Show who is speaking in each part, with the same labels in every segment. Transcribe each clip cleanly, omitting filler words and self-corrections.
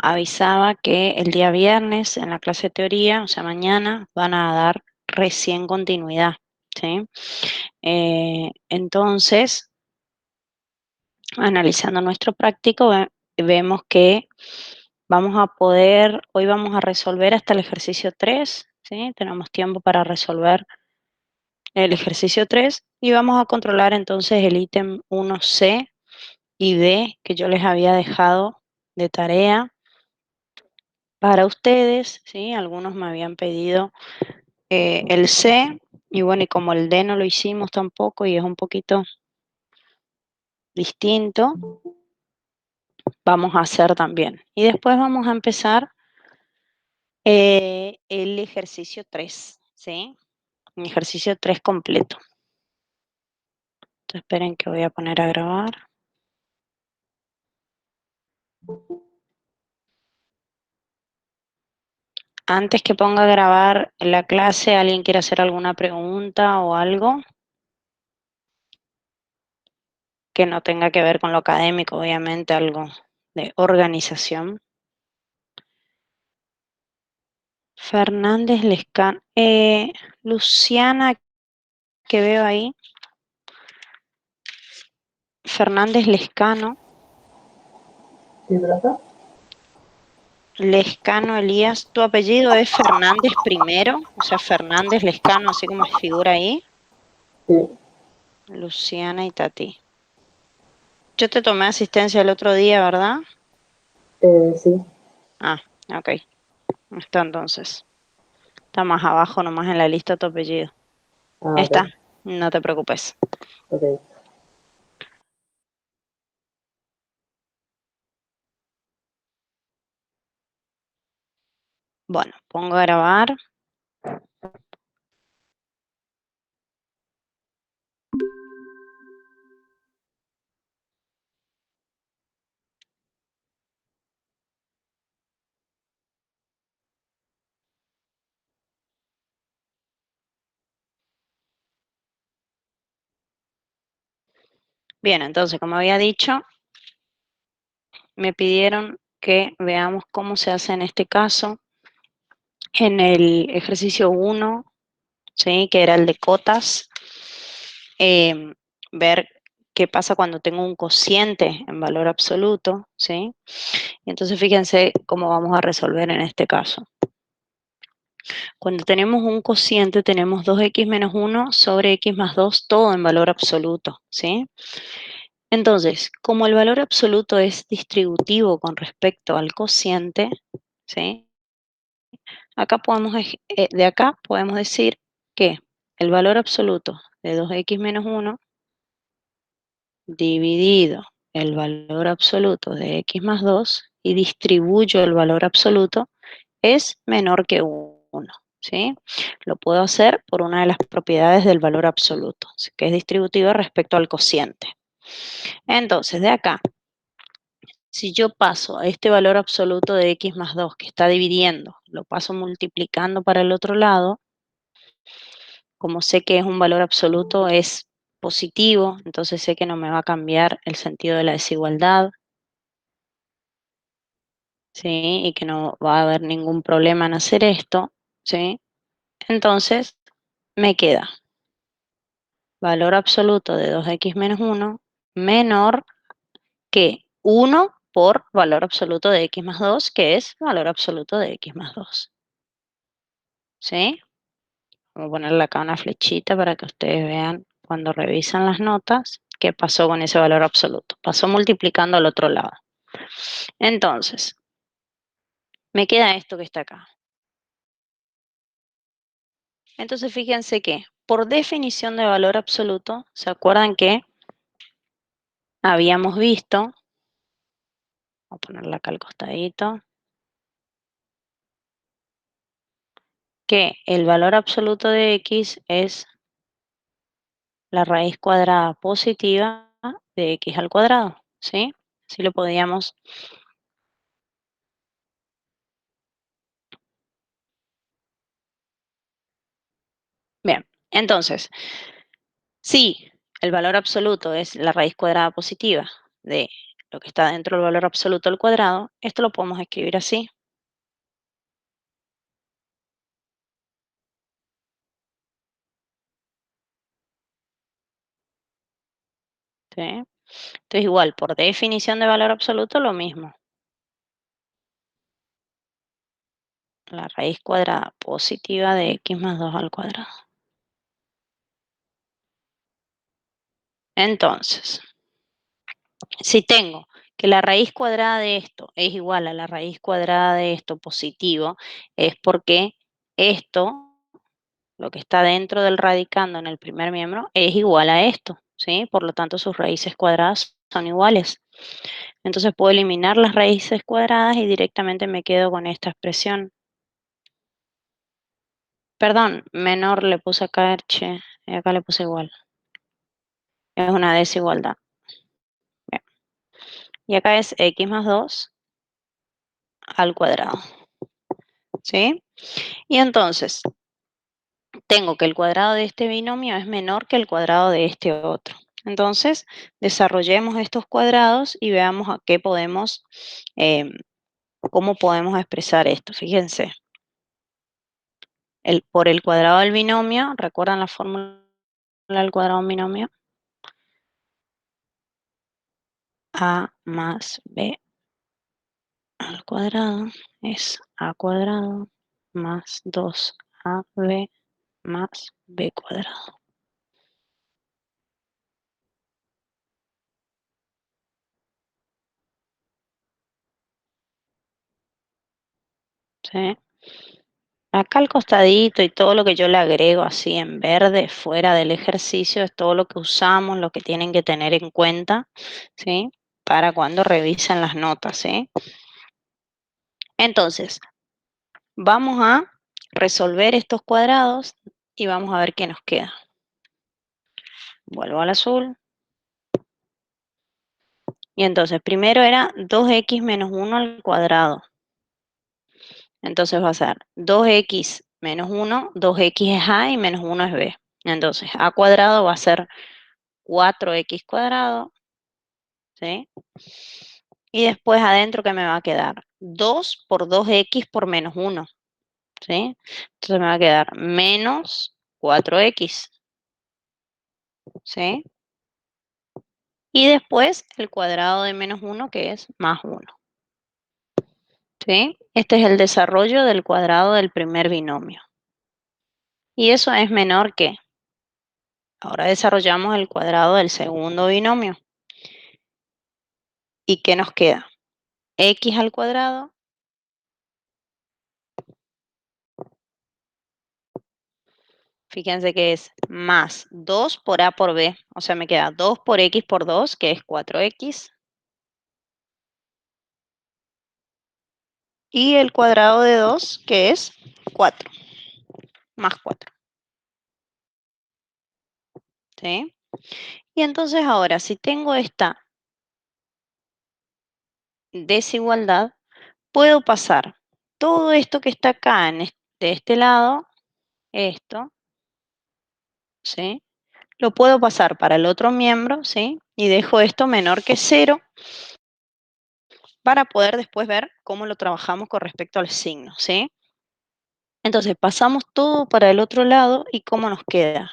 Speaker 1: avisaba que el día viernes en la clase de teoría, o sea, mañana, van a dar recién continuidad, ¿sí? Entonces, analizando nuestro práctico, vemos que hoy vamos a resolver hasta el ejercicio 3, ¿sí? Tenemos tiempo para resolver el ejercicio 3 y vamos a controlar entonces el ítem 1C y D que yo les había dejado de tarea para ustedes, ¿sí? Algunos me habían pedido el C y bueno, y como el D no lo hicimos tampoco y es un poquito distinto, vamos a hacer también. Y después vamos a empezar el ejercicio 3, ¿sí? Un ejercicio 3 completo. Entonces, esperen que voy a poner a grabar. Antes que ponga a grabar la clase, ¿alguien quiere hacer alguna pregunta o algo que no tenga que ver con lo académico, obviamente, algo de organización? Fernández Lescano. Luciana, que veo ahí. Fernández Lescano.
Speaker 2: ¿Sí, trata?
Speaker 1: Lescano Elías. ¿Tu apellido es Fernández primero? O sea, Fernández Lescano, así como figura ahí.
Speaker 2: Sí,
Speaker 1: Luciana y Tati. Yo te tomé asistencia el otro día, ¿verdad?
Speaker 2: sí.
Speaker 1: Ah, ok. Está entonces. Está más abajo, nomás en la lista tu apellido.
Speaker 2: Ah, ok,
Speaker 1: Está, no te preocupes.
Speaker 2: ok.
Speaker 1: Bueno, pongo a grabar. Bien, entonces, como había dicho, me pidieron que veamos cómo se hace en este caso. En el ejercicio 1, ¿sí? Que era el de cotas, ver qué pasa cuando tengo un cociente en valor absoluto, ¿sí? Y entonces fíjense cómo vamos a resolver en este caso. Cuando tenemos un cociente, tenemos 2x menos 1 sobre x más 2, todo en valor absoluto, ¿sí? Entonces, como el valor absoluto es distributivo con respecto al cociente, ¿sí? De acá podemos decir que el valor absoluto de 2x menos 1 dividido el valor absoluto de x más 2 y distribuyo el valor absoluto es menor que 1, ¿sí? Lo puedo hacer por una de las propiedades del valor absoluto, que es distributivo respecto al cociente. Entonces, de acá, si yo paso a este valor absoluto de x más 2 que está dividiendo, lo paso multiplicando para el otro lado, como sé que es un valor absoluto, es positivo, entonces sé que no me va a cambiar el sentido de la desigualdad, ¿sí? Y que no va a haber ningún problema en hacer esto, ¿sí? Entonces, me queda valor absoluto de 2x menos 1 menor que 1 por valor absoluto de x más 2, que es valor absoluto de x más 2, ¿sí? Voy a ponerle acá una flechita para que ustedes vean cuando revisan las notas qué pasó con ese valor absoluto. Pasó multiplicando al otro lado. Entonces, me queda esto que está acá. Entonces, fíjense que por definición de valor absoluto, ¿se acuerdan que habíamos visto? Voy a ponerla acá al costadito. Que el valor absoluto de x es la raíz cuadrada positiva de x al cuadrado, ¿sí? Así lo podíamos. Bien, entonces, si el valor absoluto es la raíz cuadrada positiva de lo que está dentro del valor absoluto al cuadrado, esto lo podemos escribir así. ¿Sí? Entonces, igual, por definición de valor absoluto, lo mismo. La raíz cuadrada positiva de x más 2 al cuadrado. Entonces, si tengo que la raíz cuadrada de esto es igual a la raíz cuadrada de esto positivo, es porque esto, lo que está dentro del radicando en el primer miembro, es igual a esto, ¿sí? Por lo tanto, sus raíces cuadradas son iguales. Entonces puedo eliminar las raíces cuadradas y directamente me quedo con esta expresión. Perdón, menor le puse acá, che, acá le puse igual. Es una desigualdad. Bien. Y acá es x más 2 al cuadrado. ¿Sí? Y entonces, tengo que el cuadrado de este binomio es menor que el cuadrado de este otro. Entonces, desarrollemos estos cuadrados y veamos a qué podemos, cómo podemos expresar esto. Fíjense, por el cuadrado del binomio, ¿recuerdan la fórmula del cuadrado de un binomio? A más B al cuadrado es A cuadrado más 2AB más B cuadrado. ¿Sí? Acá al costadito y todo lo que yo le agrego así en verde fuera del ejercicio es todo lo que usamos, lo que tienen que tener en cuenta, ¿sí? Para cuando revisen las notas, ¿sí? Entonces, vamos a resolver estos cuadrados y vamos a ver qué nos queda. Vuelvo al azul. Y entonces, primero era 2x menos 1 al cuadrado. Entonces va a ser 2x menos 1, 2x es a y menos 1 es b. Entonces, a cuadrado va a ser 4x cuadrado, ¿sí? Y después adentro, ¿qué me va a quedar? 2 por 2x por menos 1, ¿sí? Entonces me va a quedar menos 4x, ¿sí? Y después el cuadrado de menos 1, que es más 1, ¿sí? Este es el desarrollo del cuadrado del primer binomio. Y eso es menor que. Ahora desarrollamos el cuadrado del segundo binomio. ¿Y qué nos queda? X al cuadrado. Fíjense que es más 2 por A por B. O sea, me queda 2 por X por 2, que es 4X. Y el cuadrado de 2, que es 4, más 4. ¿Sí? Y entonces ahora, si tengo esta desigualdad, puedo pasar todo esto que está acá de este lado, esto, ¿sí? Lo puedo pasar para el otro miembro, ¿sí? Y dejo esto menor que 0 para poder después ver cómo lo trabajamos con respecto al signo, ¿sí? Entonces pasamos todo para el otro lado y cómo nos queda.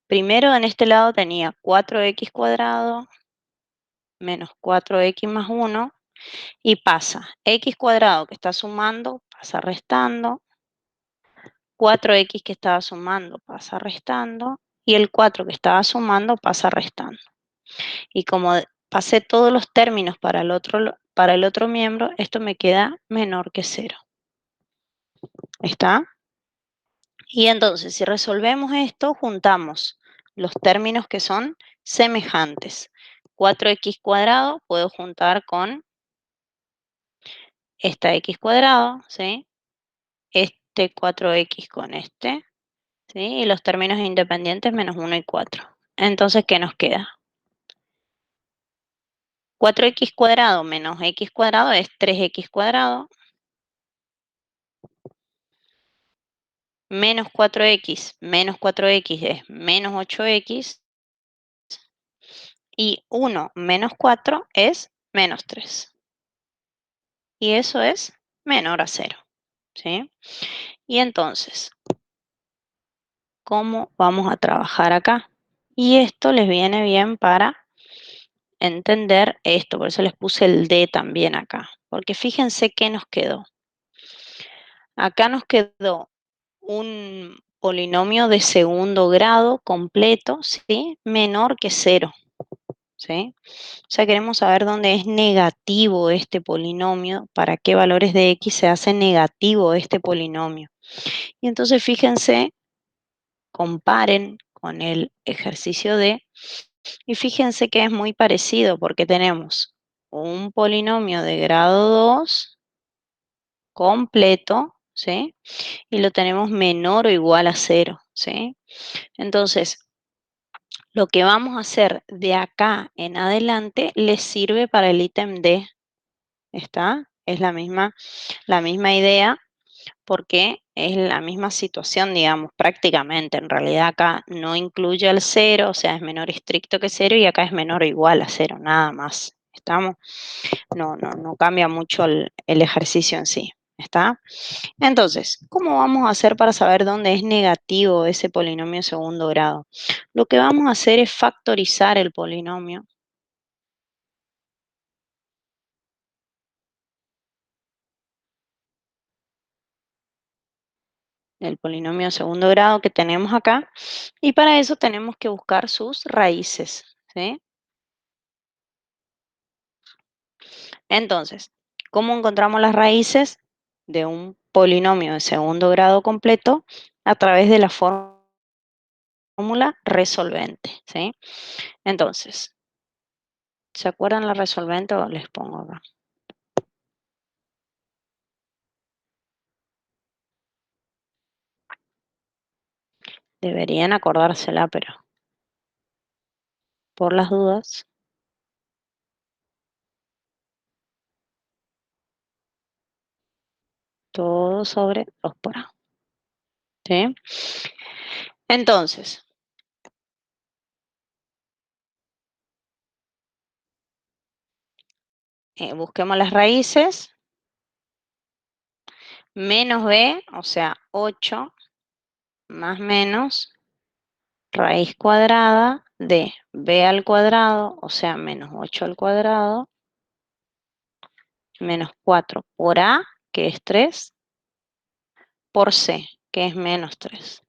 Speaker 1: Primero en este lado tenía 4x cuadrado menos 4x más 1 y pasa x cuadrado que está sumando, pasa restando, 4x que estaba sumando pasa restando y el 4 que estaba sumando pasa restando. Y como pasé todos los términos para el otro miembro, esto me queda menor que 0. ¿Está? Y entonces, si resolvemos esto, juntamos los términos que son semejantes. 4x cuadrado puedo juntar con esta x cuadrado, ¿sí? Este 4x con este, ¿sí? Y los términos independientes menos 1 y 4. Entonces, ¿qué nos queda? 4x cuadrado menos x cuadrado es 3x cuadrado, menos 4x es menos 8x, Y 1 menos 4 es menos 3. Y eso es menor a 0. ¿Sí? Y entonces, ¿cómo vamos a trabajar acá? Y esto les viene bien para entender esto, por eso les puse el D también acá, porque fíjense qué nos quedó. Acá nos quedó un polinomio de segundo grado completo, ¿sí? Menor que 0, ¿sí? O sea, queremos saber dónde es negativo este polinomio, para qué valores de x se hace negativo este polinomio. Y entonces fíjense, comparen con el ejercicio D y fíjense que es muy parecido porque tenemos un polinomio de grado 2 completo, ¿sí? Y lo tenemos menor o igual a 0, ¿sí? Entonces, lo que vamos a hacer de acá en adelante les sirve para el ítem D, ¿está? Es la misma idea porque es la misma situación, digamos, prácticamente. En realidad acá no incluye al 0, o sea, es menor estricto que 0 y acá es menor o igual a 0, nada más. ¿Estamos? No cambia mucho el ejercicio en sí. ¿Está? Entonces, ¿cómo vamos a hacer para saber dónde es negativo ese polinomio de segundo grado? Lo que vamos a hacer es factorizar el polinomio. El polinomio de segundo grado que tenemos acá. Y para eso tenemos que buscar sus raíces. ¿Sí? Entonces, ¿cómo encontramos las raíces de un polinomio de segundo grado completo? A través de la fórmula resolvente. ¿Sí? Entonces, ¿se acuerdan la resolvente o les pongo acá? Deberían acordársela, pero por las dudas, todo sobre 2 por A. ¿Sí? Entonces, busquemos las raíces. Menos B, o sea, 8 más menos raíz cuadrada de B al cuadrado, o sea, menos 8 al cuadrado, menos 4 por A, que es 3, por C, que es menos 3.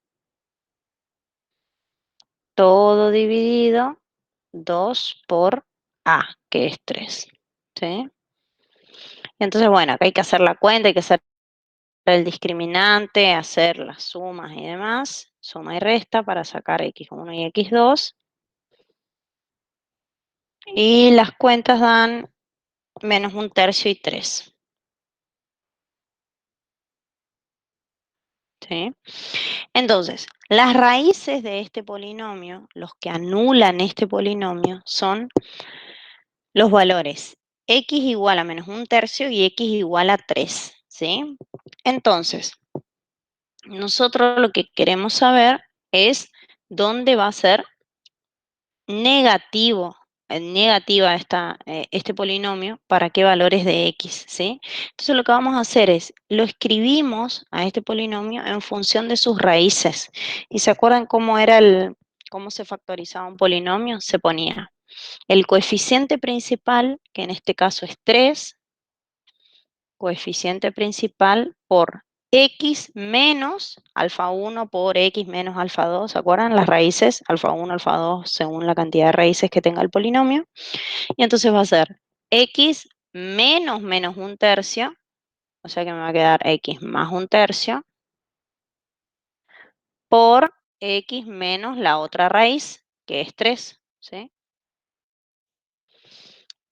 Speaker 1: Todo dividido 2 por A, que es 3. ¿Sí? Entonces, bueno, acá hay que hacer la cuenta, hay que hacer el discriminante, hacer las sumas y demás, suma y resta para sacar x1 y x2. Y las cuentas dan menos 1/3 y 3. ¿Sí? Entonces, las raíces de este polinomio, los que anulan este polinomio, son los valores x igual a menos 1/3 y x igual a 3. ¿Sí? Entonces, nosotros lo que queremos saber es dónde va a ser negativa este polinomio, para qué valores de x, ¿sí? Entonces lo que vamos a hacer es, lo escribimos a este polinomio en función de sus raíces. ¿Y se acuerdan cómo se factorizaba un polinomio? Se ponía el coeficiente principal, que en este caso es 3, coeficiente principal por x menos alfa 1 por x menos alfa 2, ¿se acuerdan? Las raíces, alfa 1, alfa 2, según la cantidad de raíces que tenga el polinomio. Y entonces va a ser x menos menos 1/3, o sea que me va a quedar x más 1/3, por x menos la otra raíz, que es 3, ¿sí?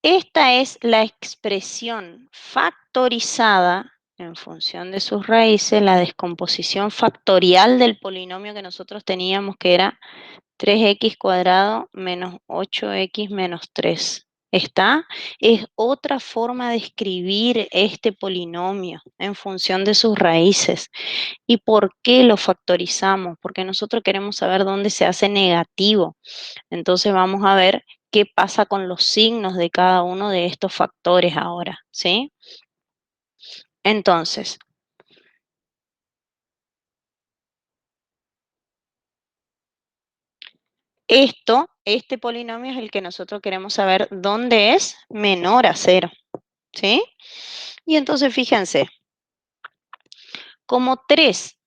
Speaker 1: Esta es la expresión factorizada en función de sus raíces, la descomposición factorial del polinomio que nosotros teníamos, que era 3x cuadrado menos 8x menos 3. ¿Está? Es otra forma de escribir este polinomio en función de sus raíces. ¿Y por qué lo factorizamos? Porque nosotros queremos saber dónde se hace negativo. Entonces vamos a ver qué pasa con los signos de cada uno de estos factores ahora, ¿sí? Entonces, este polinomio es el que nosotros queremos saber dónde es menor a 0, ¿sí? Y entonces fíjense, como 3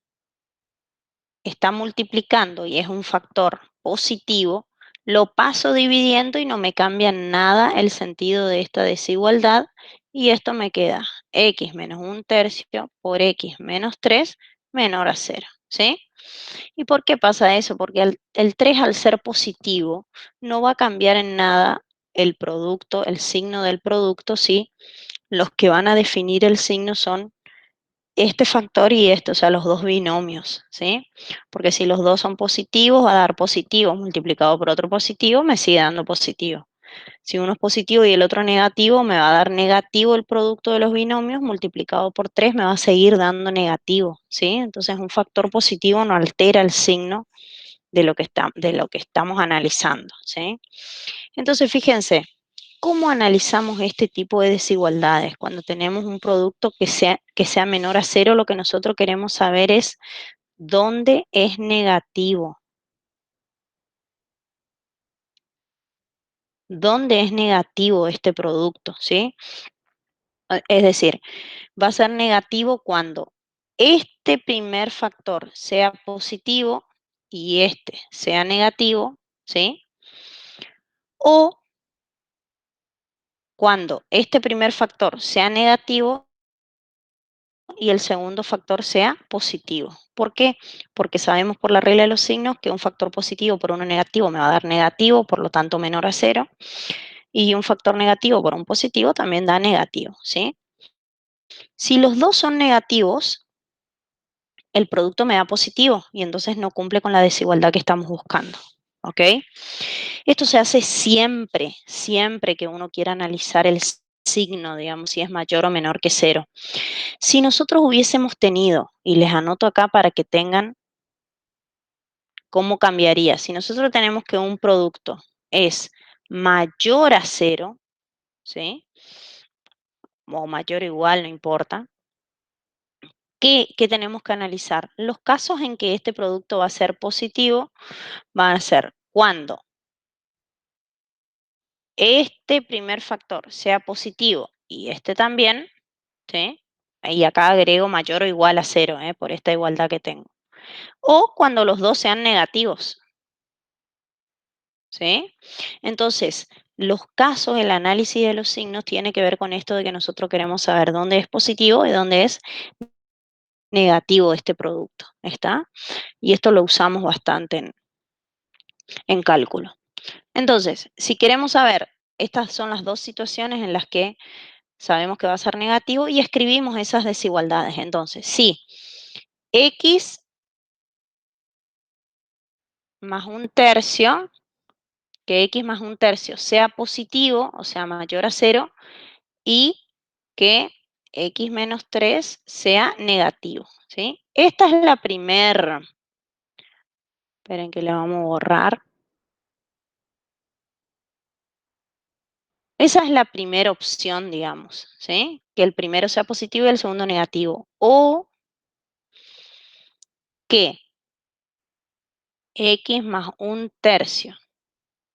Speaker 1: está multiplicando y es un factor positivo, lo paso dividiendo y no me cambia nada el sentido de esta desigualdad y esto me queda x menos 1/3 por x menos 3 menor a 0, ¿sí? ¿Y por qué pasa eso? Porque el 3 al ser positivo no va a cambiar en nada el producto, el signo del producto, ¿sí? Los que van a definir el signo son este factor y este, o sea, los dos binomios, ¿sí? Porque si los dos son positivos, va a dar positivo multiplicado por otro positivo, me sigue dando positivo. Si uno es positivo y el otro negativo, me va a dar negativo el producto de los binomios multiplicado por 3, me va a seguir dando negativo, ¿sí? Entonces un factor positivo no altera el signo de lo que estamos analizando, ¿sí? Entonces fíjense, ¿cómo analizamos este tipo de desigualdades? Cuando tenemos un producto que sea menor a 0, lo que nosotros queremos saber es dónde es negativo. ¿Dónde es negativo este producto? ¿Sí? Es decir, va a ser negativo cuando este primer factor sea positivo y este sea negativo, ¿sí? O cuando este primer factor sea negativo y el segundo factor sea positivo. ¿Por qué? Porque sabemos por la regla de los signos que un factor positivo por uno negativo me va a dar negativo, por lo tanto menor a 0, y un factor negativo por un positivo también da negativo, ¿sí? Si los dos son negativos, el producto me da positivo y entonces no cumple con la desigualdad que estamos buscando, ¿ok? Esto se hace siempre, siempre que uno quiera analizar el signo, digamos, si es mayor o menor que 0. Si nosotros hubiésemos tenido, y les anoto acá para que tengan cómo cambiaría, si nosotros tenemos que un producto es mayor a 0, ¿sí? O mayor o igual, no importa. ¿Qué tenemos que analizar? Los casos en que este producto va a ser positivo van a ser cuando este primer factor sea positivo y este también, ¿sí? Y acá agrego mayor o igual a 0, por esta igualdad que tengo. O cuando los dos sean negativos, ¿sí? Entonces, los casos, el análisis de los signos tiene que ver con esto de que nosotros queremos saber dónde es positivo y dónde es negativo este producto, ¿está? Y esto lo usamos bastante en cálculo. Entonces, si queremos saber, estas son las dos situaciones en las que sabemos que va a ser negativo y escribimos esas desigualdades. Entonces, si x más 1/3, que x más 1/3 sea positivo, o sea, mayor a 0, y que x menos 3 sea negativo, ¿sí? Esta es la primera. Esperen que la vamos a borrar. Esa es la primera opción, digamos, ¿sí? Que el primero sea positivo y el segundo negativo. O que x más 1/3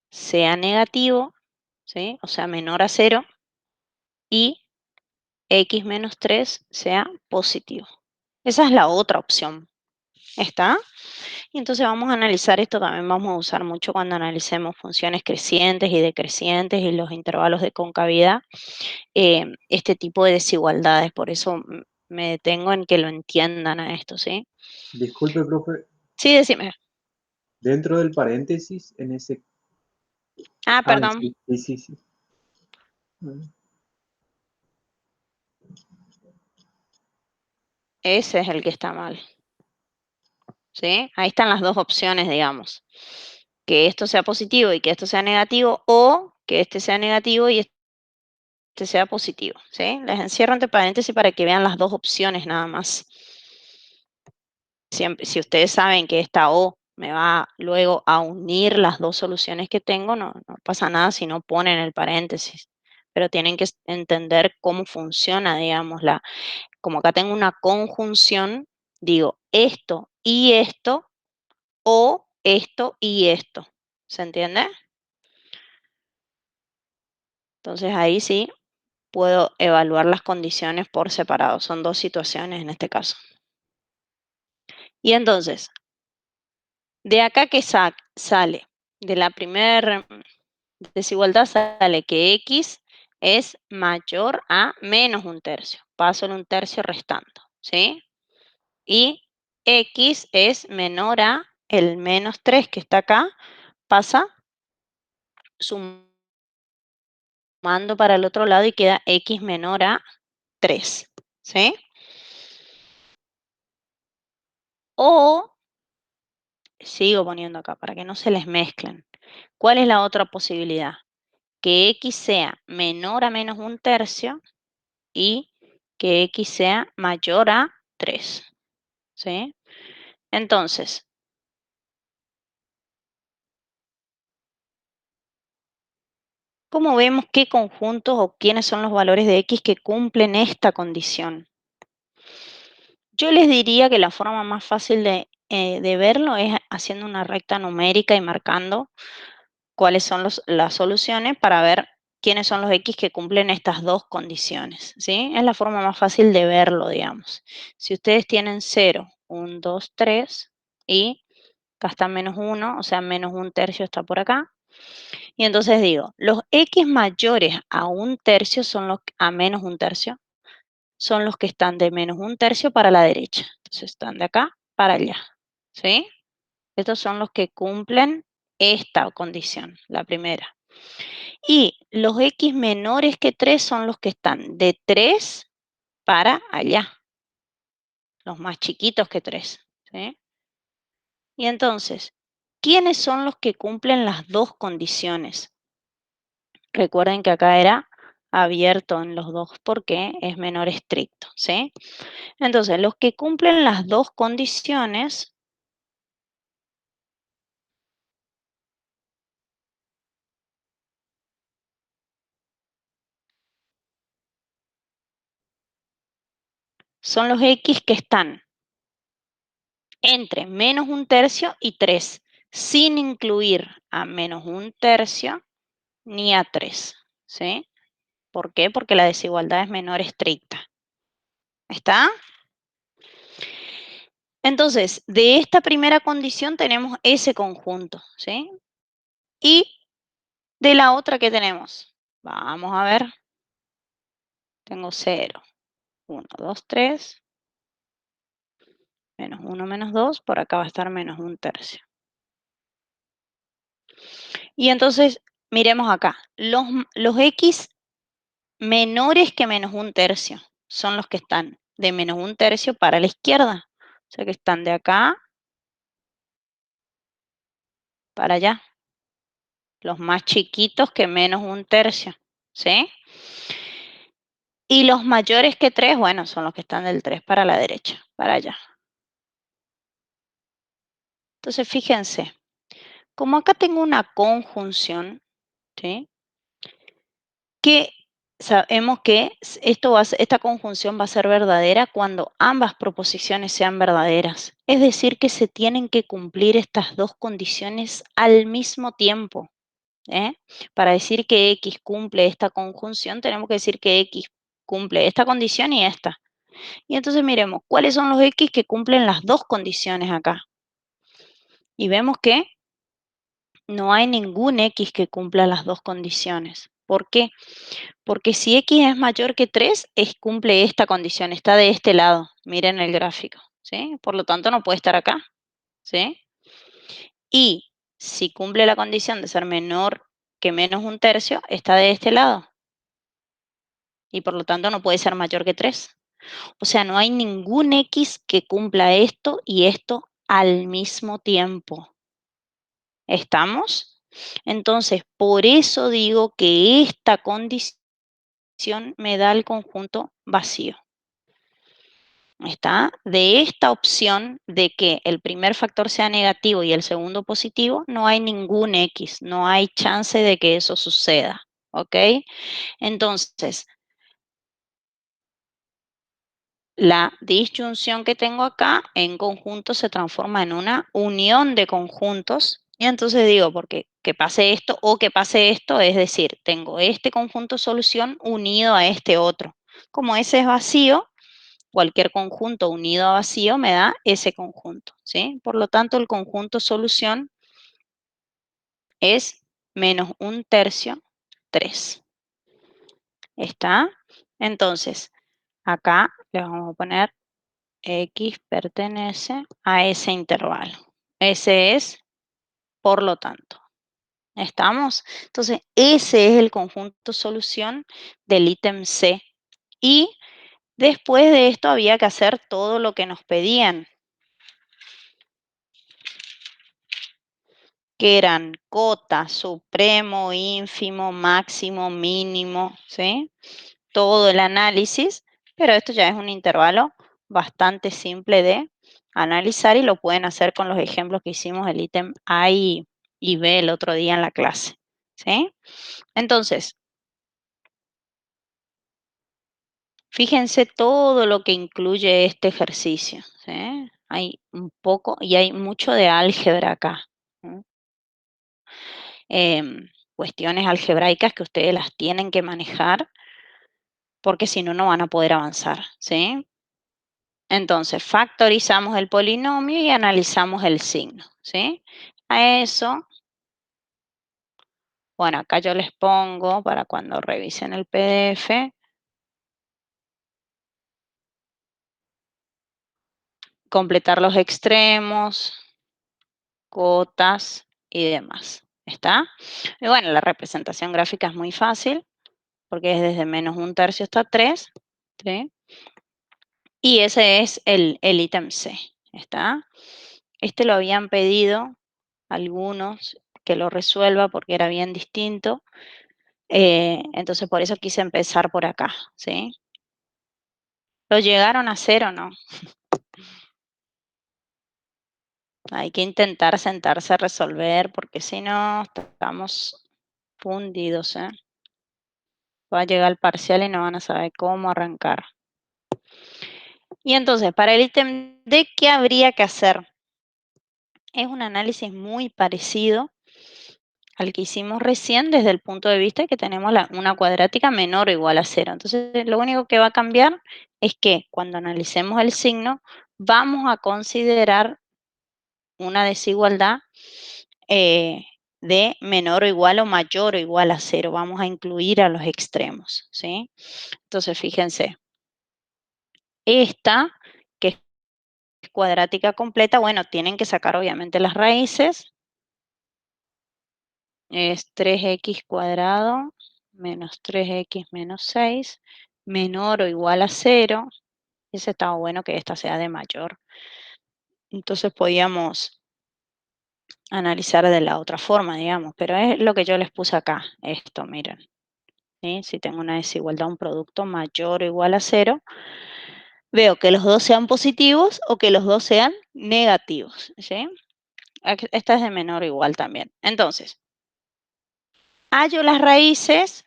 Speaker 1: sea negativo, ¿sí? O sea, menor a 0, y x menos 3 sea positivo. Esa es la otra opción. ¿Está? Y entonces vamos a analizar esto, también vamos a usar mucho cuando analicemos funciones crecientes y decrecientes y los intervalos de concavidad, este tipo de desigualdades. Por eso me detengo en que lo entiendan a esto, ¿sí?
Speaker 3: Disculpe, profe,
Speaker 1: Sí, decime.
Speaker 3: dentro del paréntesis, en ese...
Speaker 1: Ah,
Speaker 3: Ah,
Speaker 1: perdón.
Speaker 3: sí, sí, sí, sí. Mm.
Speaker 1: Ese es el que está mal, ¿sí? Ahí están las dos opciones, digamos. Que esto sea positivo y que esto sea negativo, o que este sea negativo y este sea positivo, ¿sí? Les encierro entre paréntesis para que vean las dos opciones nada más. Siempre, si ustedes saben que esta O me va luego a unir las dos soluciones que tengo, no pasa nada si no ponen el paréntesis, pero tienen que entender cómo funciona, digamos, como acá tengo una conjunción, digo esto y esto o esto y esto, ¿se entiende? Entonces ahí sí puedo evaluar las condiciones por separado, son dos situaciones en este caso. Y entonces, de acá que sale, de la primera desigualdad sale que X es mayor a menos un tercio. Paso en un tercio restando, ¿sí? Y X es menor a el menos 3 que está acá, pasa sumando para el otro lado y queda X menor a 3, ¿sí? O, sigo poniendo acá para que no se les mezclen. ¿Cuál es la otra posibilidad? Que X sea menor a menos un tercio y que X sea mayor a 3, ¿sí? Entonces, ¿cómo vemos qué conjuntos o quiénes son los valores de X que cumplen esta condición? Yo les diría que la forma más fácil de verlo es haciendo una recta numérica y marcando cuáles son las soluciones para ver quiénes son los X que cumplen estas dos condiciones, ¿sí? Es la forma más fácil de verlo, digamos. Si ustedes tienen 0, 1, 2, 3 y acá está menos 1, o sea, menos un tercio está por acá. Y entonces digo, los X mayores a un tercio son a menos un tercio, son los que están de menos un tercio para la derecha. Entonces están de acá para allá, ¿sí? Estos son los que cumplen esta condición, la primera. Y los X menores que 3 son los que están de 3 para allá, los más chiquitos que 3, ¿sí? Y entonces, ¿quiénes son los que cumplen las dos condiciones? Recuerden que acá era abierto en los dos porque es menor estricto, ¿sí? Entonces, los que cumplen las dos condiciones son los X que están entre menos un tercio y 3, sin incluir a menos un tercio ni a 3, ¿sí? ¿Por qué? Porque la desigualdad es menor estricta. ¿Está? Entonces, de esta primera condición tenemos ese conjunto, ¿sí? Y de la otra que tenemos, vamos a ver, tengo 0, 1, 2, 3, menos 1, menos 2, por acá va a estar menos un tercio. Y entonces, miremos acá, los X menores que menos un tercio son los que están de menos un tercio para la izquierda, o sea que están de acá para allá, los más chiquitos que menos un tercio, ¿sí? Y los mayores que 3, bueno, son los que están del 3 para la derecha, para allá. Entonces, fíjense, como acá tengo una conjunción, ¿sí? Que sabemos que esta conjunción va a ser verdadera cuando ambas proposiciones sean verdaderas. Es decir, que se tienen que cumplir estas dos condiciones al mismo tiempo, ¿eh? Para decir que X cumple esta conjunción, tenemos que decir que X cumple esta condición y esta. Y entonces miremos, ¿cuáles son los X que cumplen las dos condiciones acá? Y vemos que no hay ningún X que cumpla las dos condiciones. ¿Por qué? Porque si X es mayor que 3, cumple esta condición, está de este lado. Miren el gráfico, ¿sí? Por lo tanto, no puede estar acá, ¿sí? Y si cumple la condición de ser menor que menos un tercio, está de este lado. Y por lo tanto, no puede ser mayor que 3. O sea, no hay ningún X que cumpla esto y esto al mismo tiempo. ¿Estamos? Entonces, por eso digo que esta condición me da el conjunto vacío. ¿Está? De esta opción de que el primer factor sea negativo y el segundo positivo, no hay ningún X, no hay chance de que eso suceda, ¿ok? Entonces, la disyunción que tengo acá en conjunto se transforma en una unión de conjuntos. Y entonces digo, porque que pase esto o que pase esto, es decir, tengo este conjunto solución unido a este otro. Como ese es vacío, cualquier conjunto unido a vacío me da ese conjunto, ¿sí? Por lo tanto, el conjunto solución es menos 1/3, 3. ¿Está? Entonces, acá le vamos a poner X pertenece a ese intervalo. Ese es, por lo tanto. ¿Estamos? Entonces, ese es el conjunto solución del ítem C. Y después de esto había que hacer todo lo que nos pedían, que eran cota, supremo, ínfimo, máximo, mínimo, ¿sí? Todo el análisis, pero esto ya es un intervalo bastante simple de analizar y lo pueden hacer con los ejemplos que hicimos el ítem A y B el otro día en la clase, ¿sí? Entonces, fíjense todo lo que incluye este ejercicio, ¿sí? Hay un poco y hay mucho de álgebra acá, ¿no? Cuestiones algebraicas que ustedes las tienen que manejar porque si no, no van a poder avanzar, ¿sí? Entonces, factorizamos el polinomio y analizamos el signo, ¿sí? A eso, bueno, acá yo les pongo para cuando revisen el PDF, completar los extremos, cotas y demás, ¿está? Y bueno, la representación gráfica es muy fácil porque es desde menos 1/3 hasta 3, ¿sí? Y ese es el ítem C, ¿está? Este lo habían pedido algunos que lo resuelva porque era bien distinto. Entonces, por eso quise empezar por acá, ¿sí? ¿Lo llegaron a hacer o no? Hay que intentar sentarse a resolver porque si no, estamos fundidos, ¿eh? Va a llegar el parcial y no van a saber cómo arrancar. Y entonces, para el ítem D, ¿qué habría que hacer? Es un análisis muy parecido al que hicimos recién desde el punto de vista de que tenemos una cuadrática menor o igual a 0. Entonces, lo único que va a cambiar es que cuando analicemos el signo, vamos a considerar una desigualdad de menor o igual o mayor o igual a 0. Vamos a incluir a los extremos, ¿sí? Entonces, fíjense, esta, que es cuadrática completa, bueno, tienen que sacar obviamente las raíces. Es 3x² menos 3x menos 6 menor o igual a 0. Ese estaba bueno que esta sea de mayor. Entonces podíamos analizar de la otra forma, digamos, pero es lo que yo les puse acá, esto, miren. ¿Sí? Si tengo una desigualdad, un producto mayor o igual a 0, veo que los dos sean positivos o que los dos sean negativos. ¿Sí? Esta es de menor o igual también. Entonces, hallo las raíces,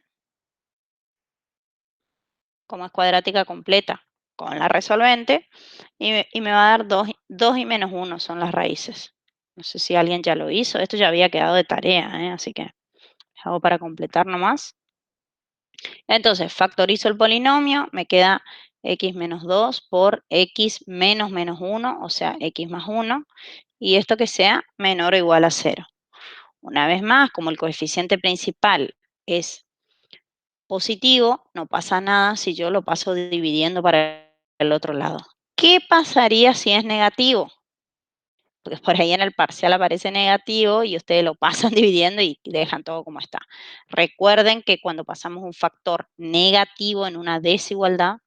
Speaker 1: como es cuadrática completa, con la resolvente, y me va a dar 2 y menos 1 son las raíces. No sé si alguien ya lo hizo, esto ya había quedado de tarea, así que hago para completar nomás. Entonces, factorizo el polinomio, me queda x menos 2 por x menos menos 1, o sea, x más 1, y esto que sea menor o igual a 0. Una vez más, como el coeficiente principal es positivo, no pasa nada si yo lo paso dividiendo para el otro lado. ¿Qué pasaría si es negativo? Porque por ahí en el parcial aparece negativo y ustedes lo pasan dividiendo y dejan todo como está. Recuerden que cuando pasamos un factor negativo en una desigualdad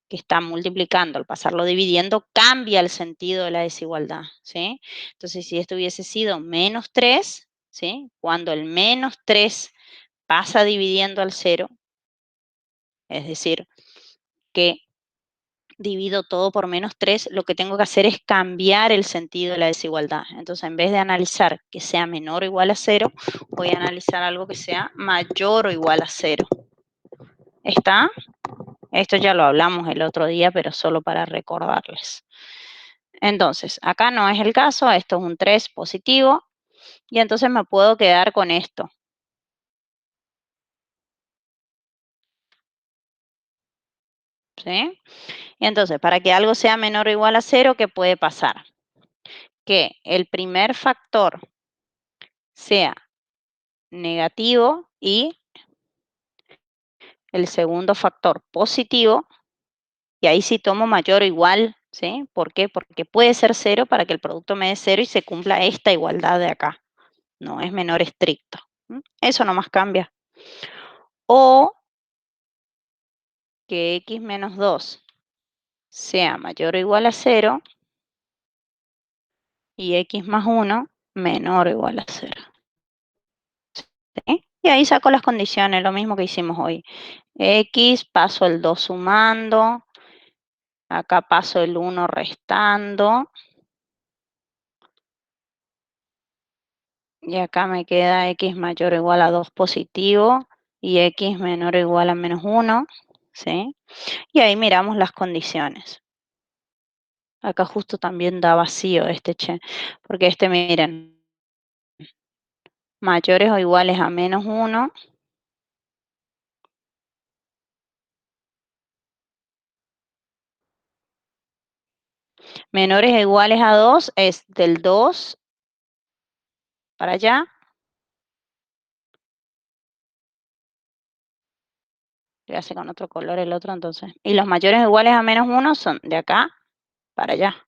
Speaker 1: que está multiplicando, al pasarlo dividiendo, cambia el sentido de la desigualdad, ¿sí? Entonces, si esto hubiese sido menos 3, ¿sí? Cuando el menos 3 pasa dividiendo al 0, es decir, que divido todo por -3, lo que tengo que hacer es cambiar el sentido de la desigualdad. Entonces, en vez de analizar que sea menor o igual a 0, voy a analizar algo que sea mayor o igual a 0. ¿Está? Esto ya lo hablamos el otro día, pero solo para recordarles. Entonces, acá no es el caso, esto es un 3 positivo, y entonces me puedo quedar con esto. ¿Sí? Y entonces, para que algo sea menor o igual a 0, ¿qué puede pasar? Que el primer factor sea negativo y el segundo factor positivo, y ahí sí tomo mayor o igual, ¿sí? ¿Por qué? Porque puede ser 0 para que el producto me dé 0 y se cumpla esta igualdad de acá. No es menor estricto. Eso nomás cambia. O que x menos 2 sea mayor o igual a 0 y x más 1 menor o igual a 0. ¿Sí? Y ahí saco las condiciones, lo mismo que hicimos hoy. X, paso el 2 sumando, acá paso el 1 restando, y acá me queda x mayor o igual a 2 positivo y x menor o igual a -1, ¿sí? Y ahí miramos las condiciones. Acá justo también da vacío este, porque este, miren, mayores o iguales a -1, menores o iguales a 2 es del 2 para allá, le hace con otro color el otro entonces, y los mayores o iguales a -1 son de acá para allá.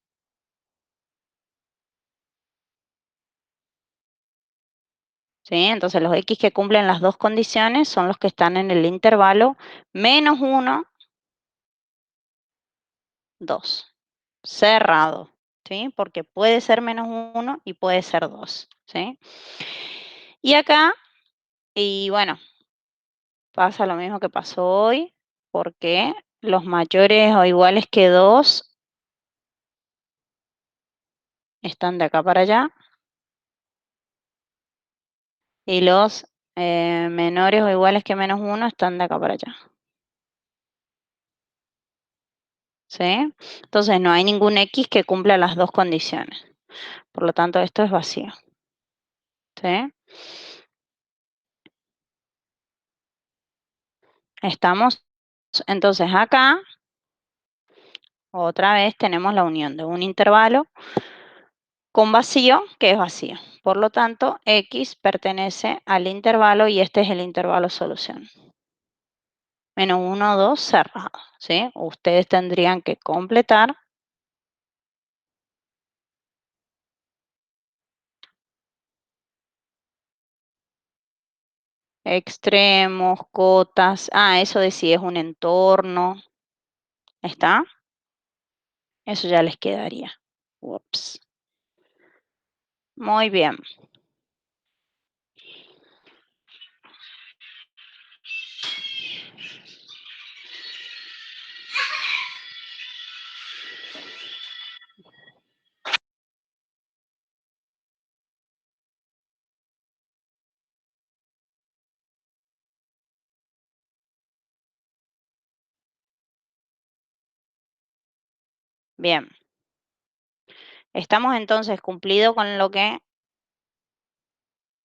Speaker 1: ¿Sí? Entonces los x que cumplen las dos condiciones son los que están en el intervalo -1, 2, cerrado, ¿sí? Porque puede ser -1 y puede ser 2, ¿sí? Y acá, y bueno, pasa lo mismo que pasó hoy, porque los mayores o iguales que 2 están de acá para allá, y los menores o iguales que -1 están de acá para allá. ¿Sí? Entonces no hay ningún x que cumpla las dos condiciones. Por lo tanto, esto es vacío. ¿Sí? Estamos, entonces acá, otra vez tenemos la unión de un intervalo con vacío, que es vacío. Por lo tanto, x pertenece al intervalo y este es el intervalo solución. -1, 2, cerrado. ¿Sí? Ustedes tendrían que completar extremos, cotas. Eso de si es un entorno. ¿Está? Eso ya les quedaría. Ups. Muy bien. Bien. Estamos entonces cumplido con lo que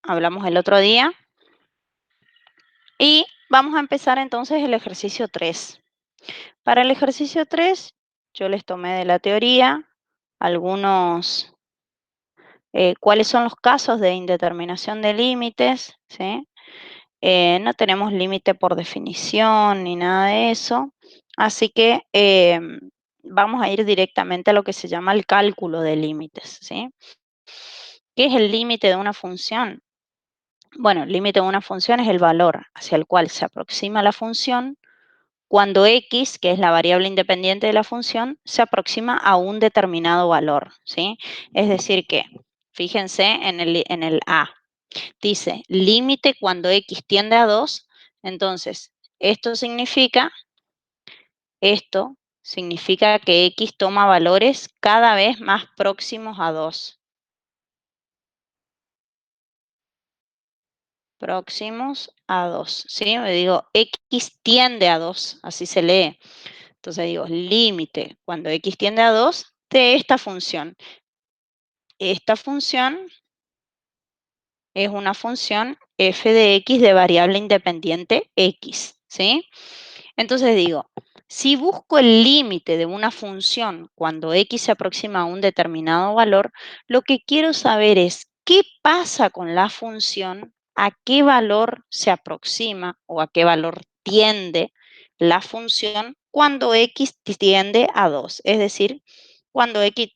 Speaker 1: hablamos el otro día. Y vamos a empezar entonces el ejercicio 3. Para el ejercicio 3, yo les tomé de la teoría algunos, cuáles son los casos de indeterminación de límites, ¿sí? No tenemos límite por definición ni nada de eso, así que vamos a ir directamente a lo que se llama el cálculo de límites, ¿sí? ¿Qué es el límite de una función? Bueno, el límite de una función es el valor hacia el cual se aproxima la función cuando x, que es la variable independiente de la función, se aproxima a un determinado valor, ¿sí? Es decir que, fíjense en el A, dice límite cuando x tiende a 2, entonces esto significa esto significa que X toma valores cada vez más próximos a 2. Próximos a 2, ¿sí? Me digo, X tiende a 2, así se lee. Entonces digo, límite, cuando X tiende a 2, de esta función. Esta función es una función f de x de variable independiente x, ¿sí? Entonces digo, si busco el límite de una función cuando x se aproxima a un determinado valor, lo que quiero saber es qué pasa con la función, a qué valor se aproxima o a qué valor tiende la función cuando x tiende a 2. Es decir, cuando x,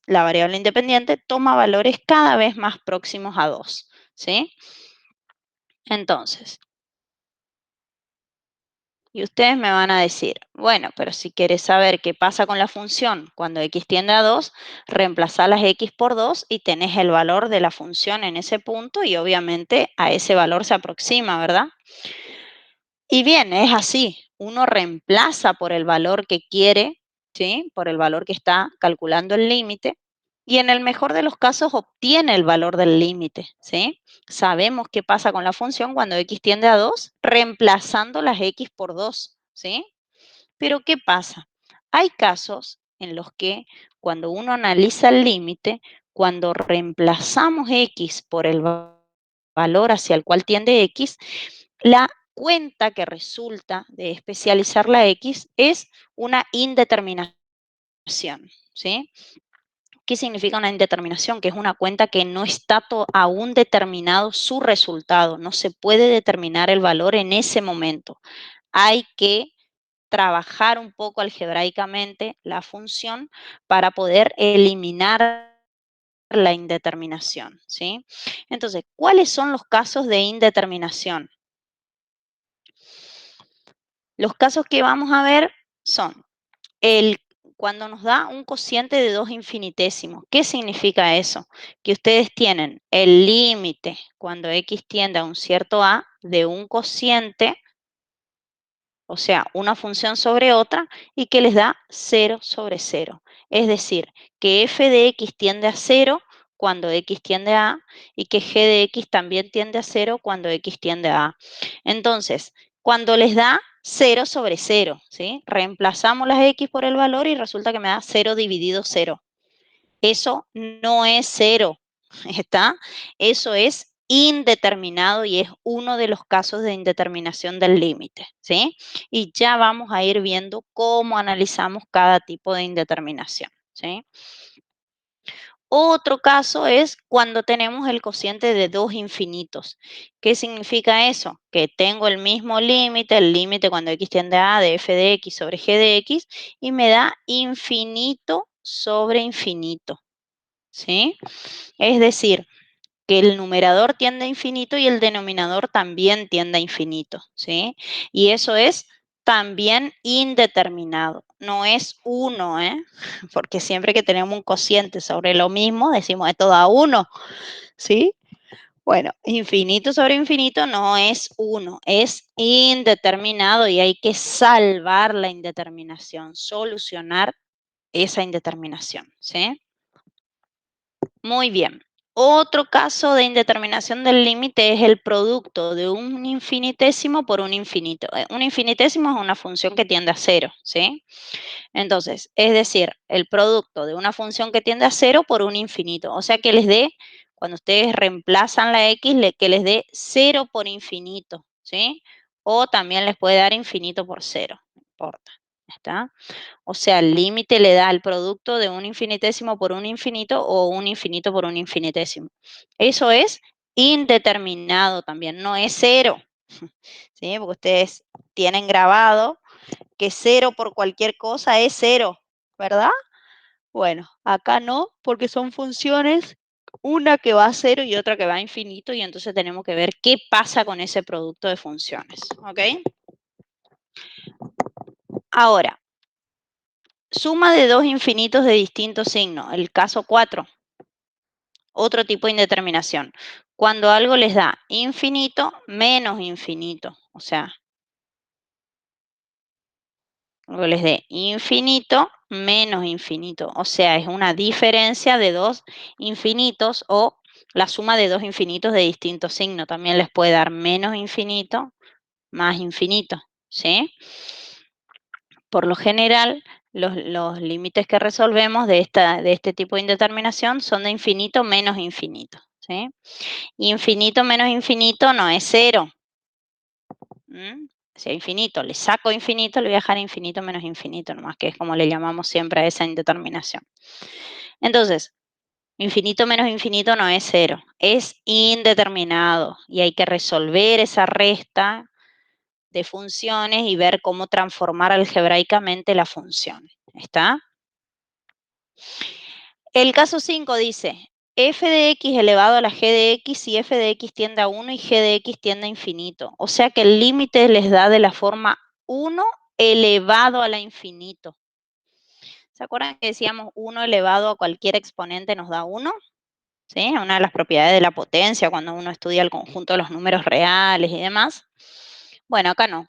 Speaker 1: la variable independiente, toma valores cada vez más próximos a 2, ¿sí? Entonces, y ustedes me van a decir, bueno, pero si quieres saber qué pasa con la función cuando x tiende a 2, reemplazá las x por 2 y tenés el valor de la función en ese punto y obviamente a ese valor se aproxima, ¿verdad? Y bien, es así. Uno reemplaza por el valor que quiere, ¿sí? Por el valor que está calculando el límite. Y en el mejor de los casos obtiene el valor del límite, ¿sí? Sabemos qué pasa con la función cuando x tiende a 2, reemplazando las x por 2, ¿sí? Pero ¿qué pasa? Hay casos en los que cuando uno analiza el límite, cuando reemplazamos x por el valor hacia el cual tiende x, la cuenta que resulta de especializar la x es una indeterminación, ¿sí? ¿Qué significa una indeterminación? Que es una cuenta que no está aún determinado su resultado, no se puede determinar el valor en ese momento. Hay que trabajar un poco algebraicamente la función para poder eliminar la indeterminación, ¿sí? Entonces, ¿cuáles son los casos de indeterminación? Los casos que vamos a ver son cuando nos da un cociente de 2 infinitesimos. ¿Qué significa eso? Que ustedes tienen el límite cuando x tiende a un cierto a de un cociente, o sea, una función sobre otra, y que les da 0 sobre 0. Es decir, que f de x tiende a 0 cuando x tiende a A y que g de x también tiende a 0 cuando x tiende a A. Entonces, cuando les da 0 sobre 0, ¿sí? Reemplazamos las x por el valor y resulta que me da 0 dividido 0. Eso no es 0, ¿está? Eso es indeterminado y es uno de los casos de indeterminación del límite, ¿sí? Y ya vamos a ir viendo cómo analizamos cada tipo de indeterminación, ¿sí? Otro caso es cuando tenemos el cociente de 2 infinitos. ¿Qué significa eso? Que tengo el mismo límite, el límite cuando x tiende a de f de x sobre g de x, y me da infinito sobre infinito, ¿sí? Es decir, que el numerador tiende a infinito y el denominador también tiende a infinito, ¿sí? Y eso es también indeterminado, no es 1, ¿eh? Porque siempre que tenemos un cociente sobre lo mismo, decimos esto da 1, ¿sí? Bueno, infinito sobre infinito no es 1, es indeterminado y hay que salvar la indeterminación, solucionar esa indeterminación, ¿sí? Muy bien. Otro caso de indeterminación del límite es el producto de un infinitésimo por un infinito. Un infinitésimo es una función que tiende a 0, ¿sí? Entonces, es decir, el producto de una función que tiende a 0 por un infinito. O sea que les dé, cuando ustedes reemplazan la x, que les dé 0 por infinito, ¿sí? O también les puede dar infinito por 0, no importa. ¿Está? O sea, el límite le da el producto de un infinitésimo por un infinito o un infinito por un infinitésimo. Eso es indeterminado también, no es 0. ¿Sí? Porque ustedes tienen grabado que 0 por cualquier cosa es 0, ¿verdad? Bueno, acá no, porque son funciones, una que va a 0 y otra que va a infinito, y entonces tenemos que ver qué pasa con ese producto de funciones, ¿ok? Ahora, suma de dos infinitos de distinto signo, el caso 4. Otro tipo de indeterminación. Cuando algo les da infinito menos infinito, o sea, variables de infinito menos infinito. O sea, es una diferencia de dos infinitos o la suma de dos infinitos de distinto signo. También les puede dar menos infinito más infinito, ¿sí? Por lo general, los límites que resolvemos de este tipo de indeterminación son de infinito menos infinito, ¿sí? Infinito menos infinito no es cero. O sea, infinito, le saco infinito, le voy a dejar infinito menos infinito, nomás que es como le llamamos siempre a esa indeterminación. Entonces, infinito menos infinito no es cero, es indeterminado y hay que resolver esa resta de funciones y ver cómo transformar algebraicamente la función. ¿Está? El caso 5 dice, f de x elevado a la g de x si f de x tiende a 1 y g de x tiende a infinito. O sea que el límite les da de la forma 1 elevado a la infinito. ¿Se acuerdan que decíamos 1 elevado a cualquier exponente nos da 1? ¿Sí? Una de las propiedades de la potencia cuando uno estudia el conjunto de los números reales y demás. Bueno, acá no.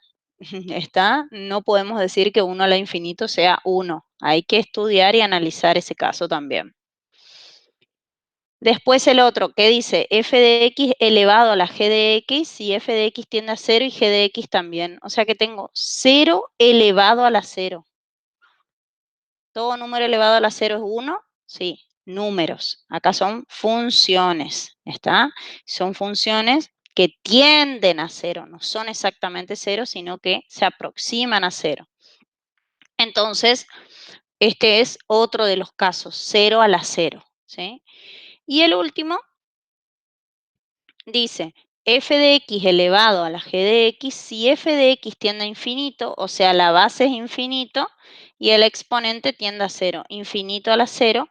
Speaker 1: No podemos decir que 1 a la infinito sea 1. Hay que estudiar y analizar ese caso también. Después el otro, que dice f de x elevado a la g de x, si f de x tiende a 0 y g de x también. O sea que tengo 0 elevado a la 0. ¿Todo número elevado a la 0 es 1? Sí, números. Acá son funciones, ¿está? Son funciones que tienden a 0, no son exactamente 0, sino que se aproximan a 0. Entonces, este es otro de los casos, 0 a la 0, ¿sí? Y el último dice, f de x elevado a la g de x, si f de x tiende a infinito, o sea, la base es infinito y el exponente tiende a 0, infinito a la 0,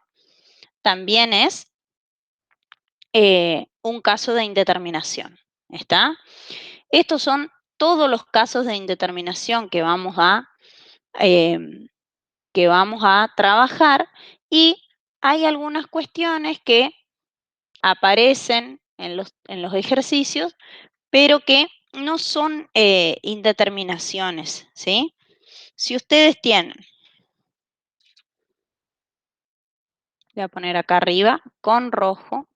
Speaker 1: también es un caso de indeterminación. ¿Está? Estos son todos los casos de indeterminación que vamos a trabajar y hay algunas cuestiones que aparecen en los ejercicios, pero que no son indeterminaciones, ¿sí? Si ustedes tienen, voy a poner acá arriba con rojo,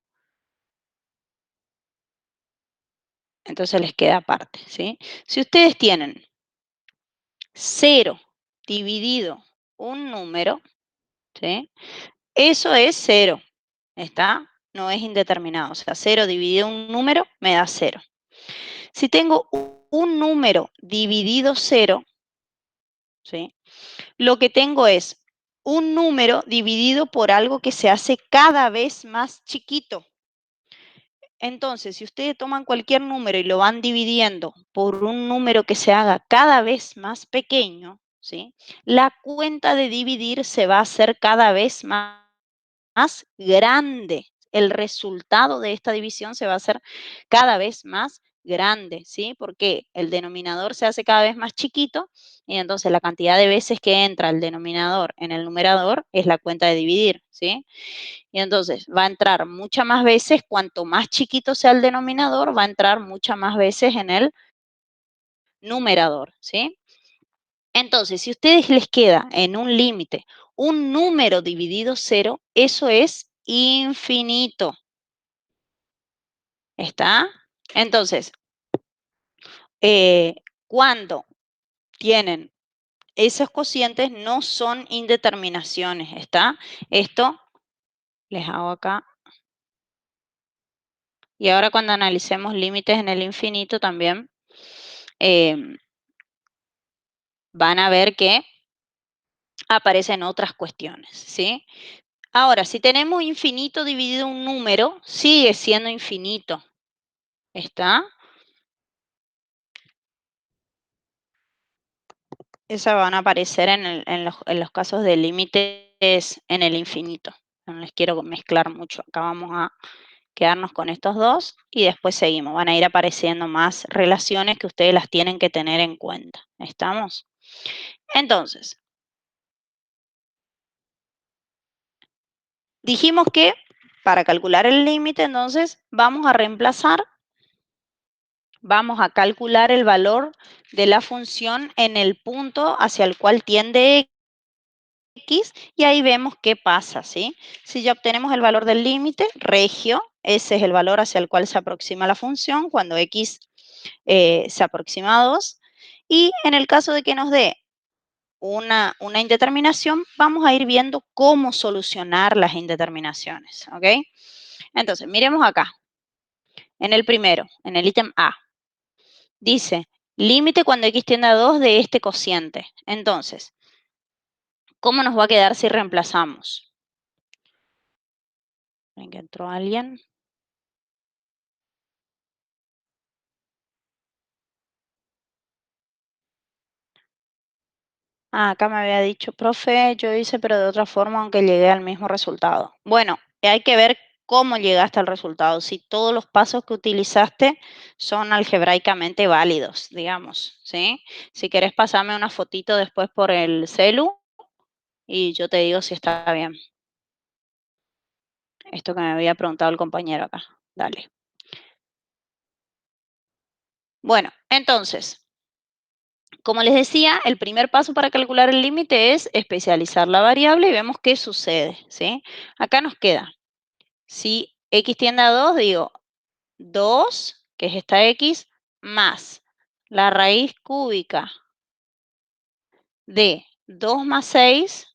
Speaker 1: entonces les queda aparte, ¿sí? Si ustedes tienen 0 dividido un número, ¿sí? Eso es 0, ¿está? No es indeterminado, o sea, 0 dividido un número me da 0. Si tengo un número dividido 0, ¿sí? Lo que tengo es un número dividido por algo que se hace cada vez más chiquito. Entonces, si ustedes toman cualquier número y lo van dividiendo por un número que se haga cada vez más pequeño, ¿sí? La cuenta de dividir se va a hacer cada vez más grande. El resultado de esta división se va a hacer cada vez más grande, ¿sí? Porque el denominador se hace cada vez más chiquito y entonces la cantidad de veces que entra el denominador en el numerador es la cuenta de dividir, ¿sí? Y entonces va a entrar muchas más veces, cuanto más chiquito sea el denominador, va a entrar muchas más veces en el numerador, ¿sí? Entonces, si a ustedes les queda en un límite un número dividido 0, eso es infinito. ¿Está? Entonces, cuando tienen esos cocientes no son indeterminaciones, ¿está? Esto les hago acá. Y ahora cuando analicemos límites en el infinito también, van a ver que aparecen otras cuestiones, ¿sí? Ahora, si tenemos infinito dividido un número, sigue siendo infinito, ¿está? Esas van a aparecer en los casos de límites en el infinito. No les quiero mezclar mucho. Acá vamos a quedarnos con estos dos y después seguimos. Van a ir apareciendo más relaciones que ustedes las tienen que tener en cuenta. ¿Estamos? Entonces, dijimos que para calcular el límite, entonces vamos a reemplazar vamos a calcular el valor de la función en el punto hacia el cual tiende X y ahí vemos qué pasa, ¿sí? Si ya obtenemos el valor del límite, regio, ese es el valor hacia el cual se aproxima la función cuando X se aproxima a 2. Y en el caso de que nos dé una indeterminación, vamos a ir viendo cómo solucionar las indeterminaciones, ¿ok? Entonces, miremos acá, en el primero, en el ítem A. Dice, límite cuando X tiende a 2 de este cociente. Entonces, ¿cómo nos va a quedar si reemplazamos? ¿Ven que entró alguien? Ah, acá me había dicho, profe, yo hice pero de otra forma aunque llegué al mismo resultado. Bueno, hay que ver cómo llegaste al resultado, si todos los pasos que utilizaste son algebraicamente válidos, digamos, ¿sí? Si querés pasarme una fotito después por el celu y yo te digo si está bien. Esto que me había preguntado el compañero acá. Dale. Bueno, entonces, como les decía, el primer paso para calcular el límite es especializar la variable y vemos qué sucede, ¿sí? Acá nos queda, si X tiende a 2, digo 2, que es esta X, más la raíz cúbica de 2 más 6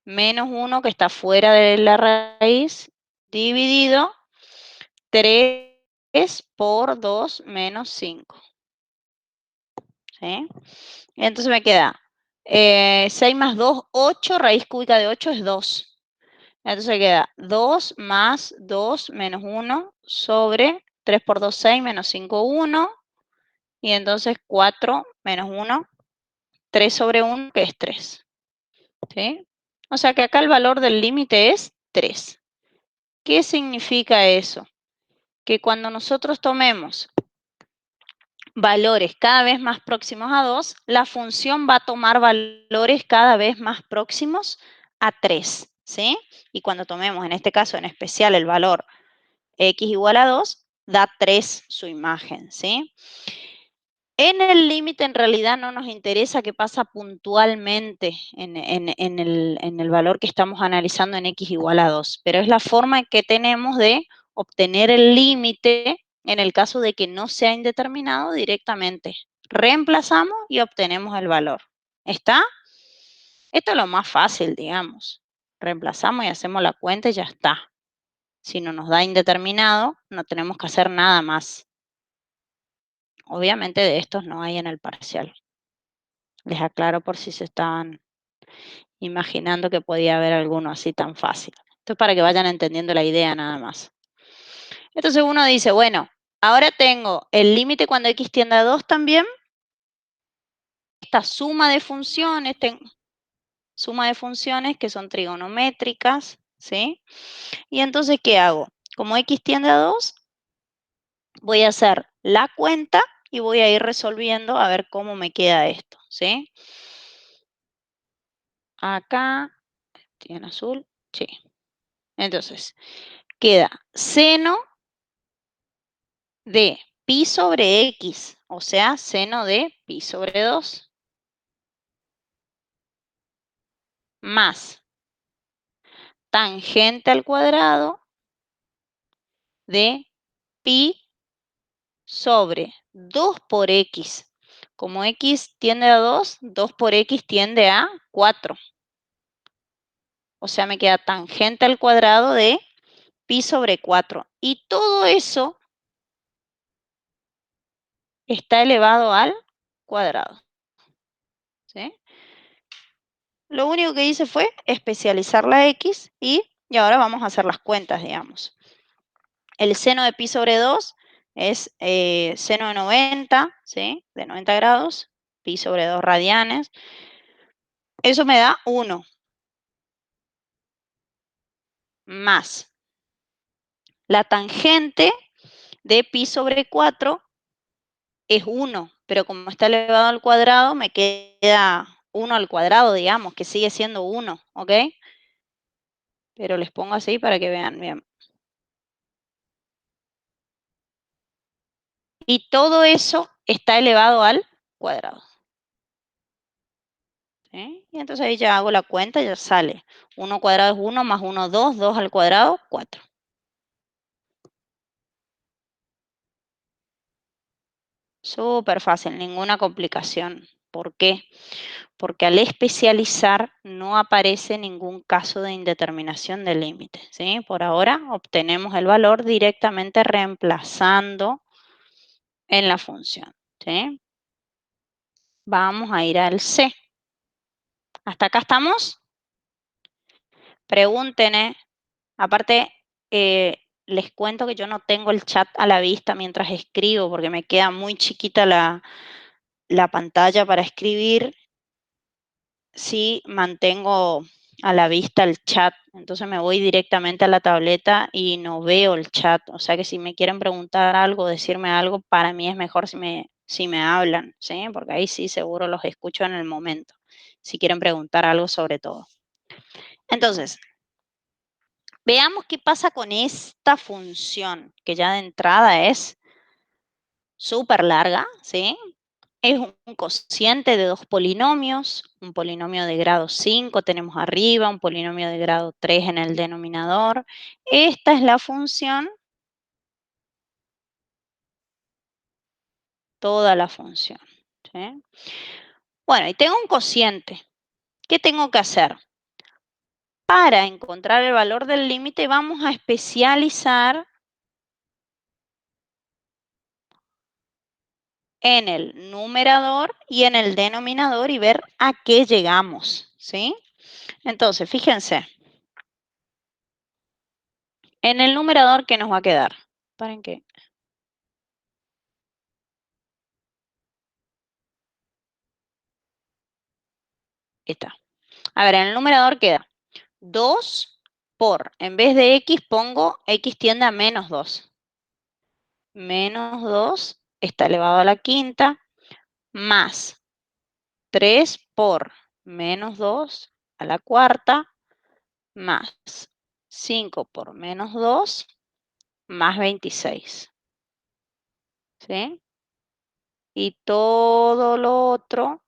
Speaker 1: menos 1 que está fuera de la raíz, dividido 3 por 2 menos 5. ¿Sí? Y entonces me queda 6 más 2, 8, raíz cúbica de 8 es 2. Entonces queda 2 más 2 menos 1 sobre 3 por 2, 6 menos 5, 1. Y entonces 4 menos 1, 3 sobre 1, que es 3. ¿Sí? O sea que acá el valor del límite es 3. ¿Qué significa eso? Que cuando nosotros tomemos valores cada vez más próximos a 2, la función va a tomar valores cada vez más próximos a 3, ¿sí? Y cuando tomemos, en este caso en especial, el valor x igual a 2, da 3 su imagen, ¿sí? En el límite en realidad no nos interesa qué pasa puntualmente en el valor que estamos analizando en x igual a 2, pero es la forma que tenemos de obtener el límite en el caso de que no sea indeterminado directamente. Reemplazamos y obtenemos el valor. ¿Está? Esto es lo más fácil, digamos. Reemplazamos y hacemos la cuenta y ya está. Si no nos da indeterminado, no tenemos que hacer nada más. Obviamente de estos no hay en el parcial. Les aclaro por si se estaban imaginando que podía haber alguno así tan fácil. Esto es para que vayan entendiendo la idea nada más. Entonces uno dice, bueno, ahora tengo el límite cuando x tiende a 2 también. Esta suma de funciones, que son trigonométricas, ¿sí? Y entonces, ¿qué hago? Como x tiende a 2, voy a hacer la cuenta y voy a ir resolviendo a ver cómo me queda esto, ¿sí? Acá, ¿tiene azul? Sí. Entonces, queda seno de pi sobre x, o sea, seno de pi sobre 2, más tangente al cuadrado de pi sobre 2 por x. Como x tiende a 2, 2 por x tiende a 4. O sea, me queda tangente al cuadrado de pi sobre 4. Y todo eso está elevado al cuadrado. ¿Sí? Lo único que hice fue especializar la x y ahora vamos a hacer las cuentas, digamos. El seno de pi sobre 2 es seno de 90, ¿sí? De 90 grados, pi sobre 2 radianes. Eso me da 1 más la tangente de pi sobre 4 es 1, pero como está elevado al cuadrado, me queda 1 al cuadrado, digamos, que sigue siendo 1, ¿ok? Pero les pongo así para que vean bien. Y todo eso está elevado al cuadrado. ¿Sí? Y entonces ahí ya hago la cuenta y ya sale. 1 cuadrado es 1 más 1, 2, 2 al cuadrado, 4. Súper fácil, ninguna complicación. ¿Por qué? Porque al especializar no aparece ningún caso de indeterminación del límite. ¿Sí? Por ahora obtenemos el valor directamente reemplazando en la función. ¿Sí? Vamos a ir al C. ¿Hasta acá estamos? Pregúntenme. Aparte, les cuento que yo no tengo el chat a la vista mientras escribo porque me queda muy chiquita la pantalla para escribir. Sí, mantengo a la vista el chat, entonces me voy directamente a la tableta y no veo el chat. O sea que si me quieren preguntar algo, decirme algo, para mí es mejor si me hablan, ¿sí? Porque ahí sí seguro los escucho en el momento, si quieren preguntar algo sobre todo. Entonces, veamos qué pasa con esta función, que ya de entrada es súper larga, ¿sí? Es un cociente de dos polinomios, un polinomio de grado 5 tenemos arriba, un polinomio de grado 3 en el denominador. Esta es la función, toda la función. ¿Sí? Bueno, y tengo un cociente. ¿Qué tengo que hacer? Para encontrar el valor del límite vamos a especializar en el numerador y en el denominador y ver a qué llegamos. ¿Sí? Entonces, fíjense. En el numerador, ¿qué nos va a quedar? ¿Paren qué? Está. A ver, en el numerador queda 2 por, en vez de x pongo x tiende a menos 2. Menos 2 está elevado a la quinta, más 3 por menos 2 a la cuarta, más 5 por menos 2, más 26. ¿Sí? Y todo lo otro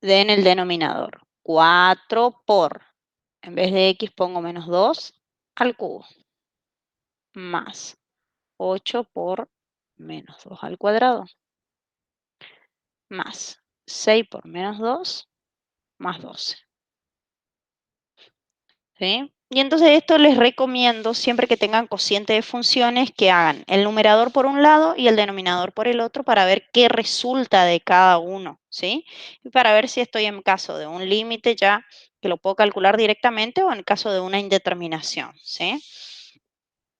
Speaker 1: en el denominador. 4 por, en vez de x pongo menos 2 al cubo, más 8 por menos 2 al cuadrado, más 6 por menos 2, más 12. ¿Sí? Y entonces esto les recomiendo, siempre que tengan cociente de funciones, que hagan el numerador por un lado y el denominador por el otro para ver qué resulta de cada uno. ¿Sí? Y para ver si estoy en caso de un límite ya que lo puedo calcular directamente o en caso de una indeterminación. ¿Sí?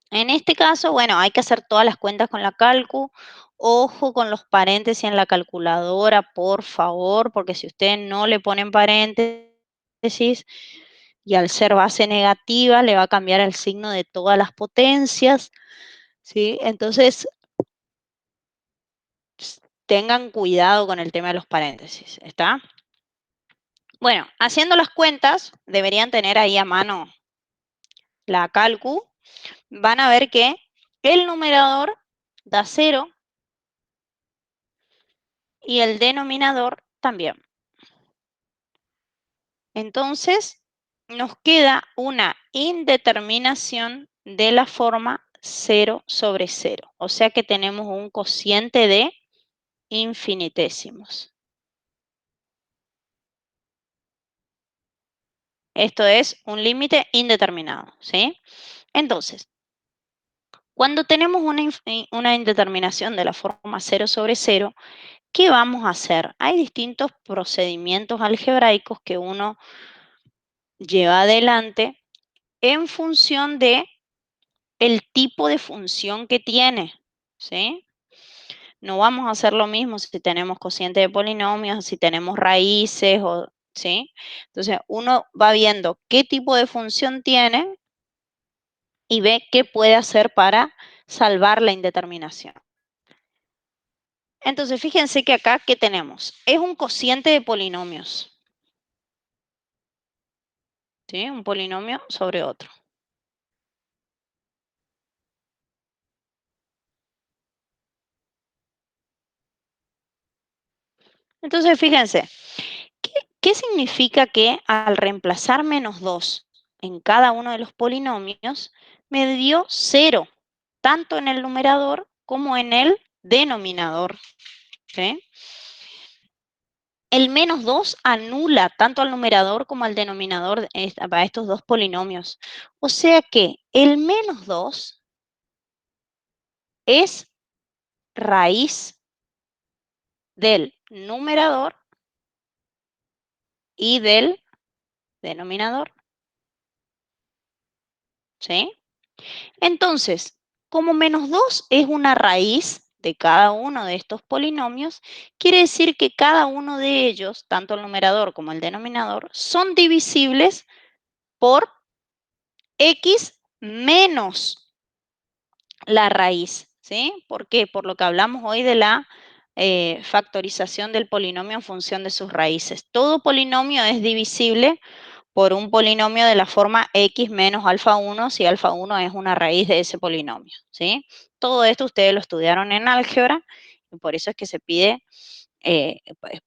Speaker 1: En este caso, bueno, hay que hacer todas las cuentas con la calcu. Ojo con los paréntesis en la calculadora, por favor, porque si ustedes no le ponen paréntesis y al ser base negativa le va a cambiar el signo de todas las potencias, ¿sí? Entonces, tengan cuidado con el tema de los paréntesis, ¿está? Bueno, haciendo las cuentas, deberían tener ahí a mano la calcu. Van a ver que el numerador da 0 y el denominador también. Entonces, nos queda una indeterminación de la forma 0 sobre 0. O sea que tenemos un cociente de infinitésimos. Esto es un límite indeterminado, ¿sí? Entonces, cuando tenemos una indeterminación de la forma 0 sobre 0, ¿qué vamos a hacer? Hay distintos procedimientos algebraicos que uno lleva adelante en función de el tipo de función que tiene, ¿sí? No vamos a hacer lo mismo si tenemos cociente de polinomios, si tenemos raíces, ¿sí? Entonces, uno va viendo qué tipo de función tiene y ve qué puede hacer para salvar la indeterminación. Entonces, fíjense que acá, ¿qué tenemos? Es un cociente de polinomios, ¿sí? Un polinomio sobre otro. Entonces, fíjense, ¿qué significa que al reemplazar -2 en cada uno de los polinomios, me dio 0, tanto en el numerador como en el denominador? ¿Sí? El -2 anula tanto al numerador como al denominador para estos dos polinomios. O sea que el -2 es raíz del numerador y del denominador. ¿Sí? Entonces, como -2 es una raíz de cada uno de estos polinomios, quiere decir que cada uno de ellos, tanto el numerador como el denominador, son divisibles por x menos la raíz. ¿Sí? ¿Por qué? Por lo que hablamos hoy de la factorización del polinomio en función de sus raíces. Todo polinomio es divisible por un polinomio de la forma x menos alfa 1 si alfa 1 es una raíz de ese polinomio. ¿Sí? Todo esto ustedes lo estudiaron en álgebra y por eso es que se pide,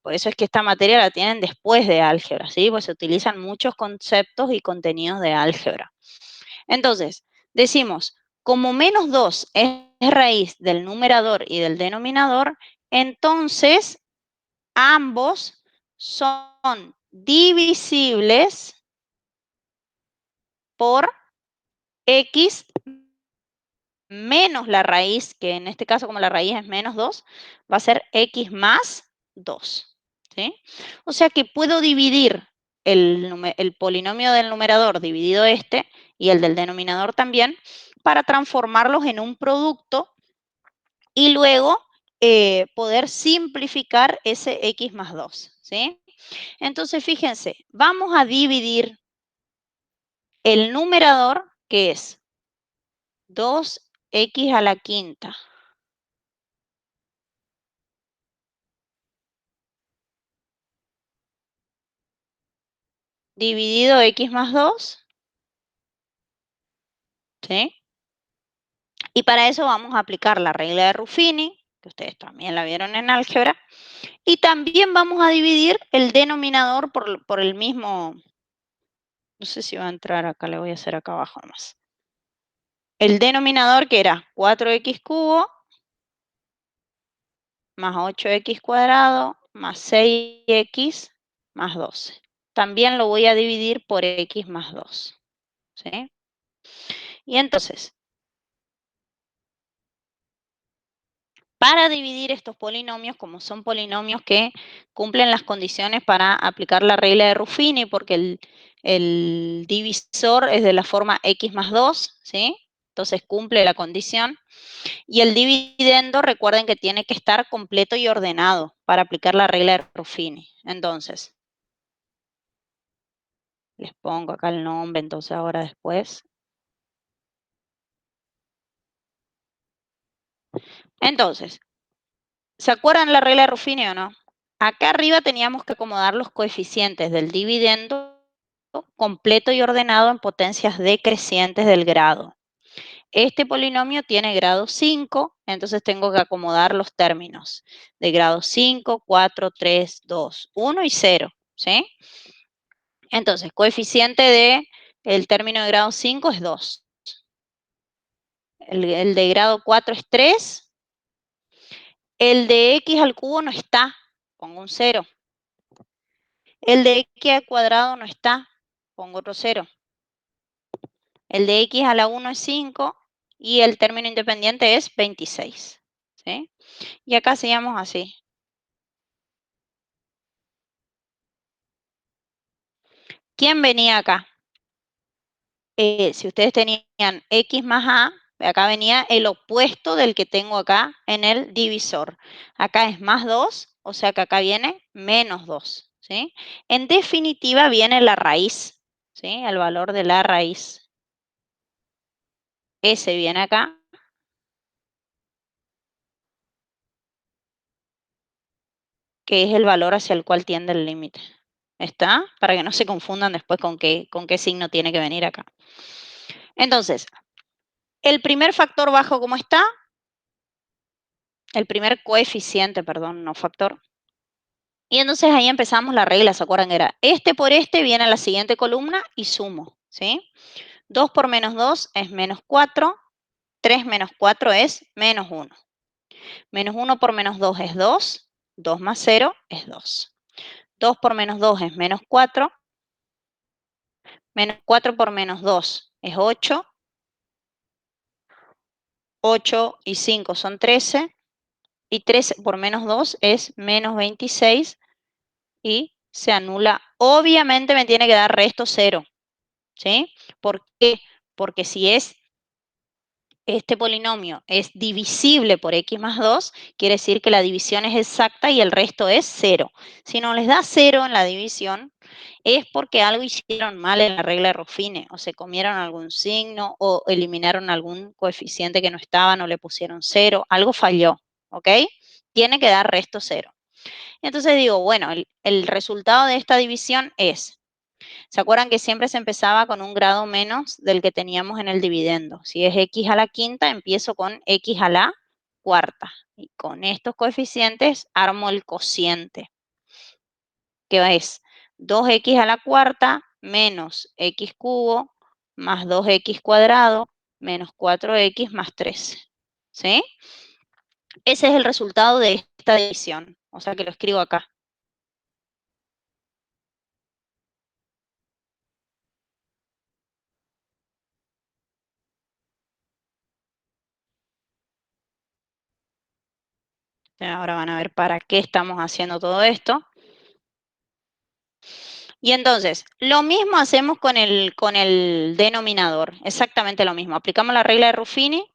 Speaker 1: por eso es que esta materia la tienen después de álgebra, ¿sí? Pues se utilizan muchos conceptos y contenidos de álgebra. Entonces, decimos, como -2 es raíz del numerador y del denominador, entonces ambos son divisibles por x menos la raíz, que en este caso como la raíz es -2, va a ser x más 2. ¿Sí? O sea que puedo dividir el polinomio del numerador dividido este y el del denominador también para transformarlos en un producto y luego poder simplificar ese x más 2. ¿Sí? Entonces, fíjense, vamos a dividir el numerador, que es 2x a la quinta, dividido x más 2, ¿sí? Y para eso vamos a aplicar la regla de Ruffini, que ustedes también la vieron en álgebra, y también vamos a dividir el denominador por el mismo, no sé si va a entrar acá, le voy a hacer acá abajo nomás. El denominador que era 4x cubo más 8x cuadrado más 6x más 12. También lo voy a dividir por x más 2. ¿Sí? Y entonces, para dividir estos polinomios, como son polinomios que cumplen las condiciones para aplicar la regla de Ruffini, porque el divisor es de la forma x más 2, ¿sí? Entonces cumple la condición. Y el dividendo, recuerden que tiene que estar completo y ordenado para aplicar la regla de Ruffini. Entonces, les pongo acá el nombre, entonces ahora después. Entonces, ¿se acuerdan la regla de Ruffini o no? Acá arriba teníamos que acomodar los coeficientes del dividendo completo y ordenado en potencias decrecientes del grado. Este polinomio tiene grado 5, entonces tengo que acomodar los términos de grado 5, 4, 3, 2, 1 y 0. ¿Sí? Entonces, coeficiente del término de grado 5 es 2. El de grado 4 es 3. El de x al cubo no está, pongo un 0. El de x al cuadrado no está, pongo otro 0. El de x a la 1 es 5 y el término independiente es 26. ¿Sí? Y acá seguimos así. ¿Quién venía acá? Si ustedes tenían x más a, acá venía el opuesto del que tengo acá en el divisor. Acá es más 2, o sea que acá viene menos 2. ¿Sí? En definitiva viene la raíz, ¿sí? El valor de la raíz. Ese viene acá. Que es el valor hacia el cual tiende el límite. ¿Está? Para que no se confundan después con qué signo tiene que venir acá. Entonces, el primer factor bajo, ¿cómo está? El primer coeficiente, perdón, no factor. Y entonces ahí empezamos la regla, ¿se acuerdan? Era este por este viene a la siguiente columna y sumo, ¿sí? 2 por menos 2 es menos 4, 3 menos 4 es menos 1. Menos 1 por menos 2 es 2, 2 más 0 es 2. 2 por menos 2 es menos 4, menos 4 por menos 2 es 8, 8 y 5 son 13, y 13 por menos 2 es menos 26, y se anula. Obviamente me tiene que dar resto 0, ¿sí? ¿Por qué? Porque si este polinomio es divisible por x más 2, quiere decir que la división es exacta y el resto es 0. Si no les da 0 en la división, es porque algo hicieron mal en la regla de Ruffini, o se comieron algún signo, o eliminaron algún coeficiente que no estaba, no le pusieron 0, algo falló, ¿ok? Tiene que dar resto 0. Entonces digo, bueno, el resultado de esta división es, ¿se acuerdan que siempre se empezaba con un grado menos del que teníamos en el dividendo? Si es x a la quinta, empiezo con x a la cuarta. Y con estos coeficientes armo el cociente, que es 2x a la cuarta menos x cubo más 2x cuadrado menos 4x más 13. ¿Sí? Ese es el resultado de esta división. O sea que lo escribo acá. Ahora van a ver para qué estamos haciendo todo esto. Y entonces, lo mismo hacemos con el denominador, exactamente lo mismo. Aplicamos la regla de Ruffini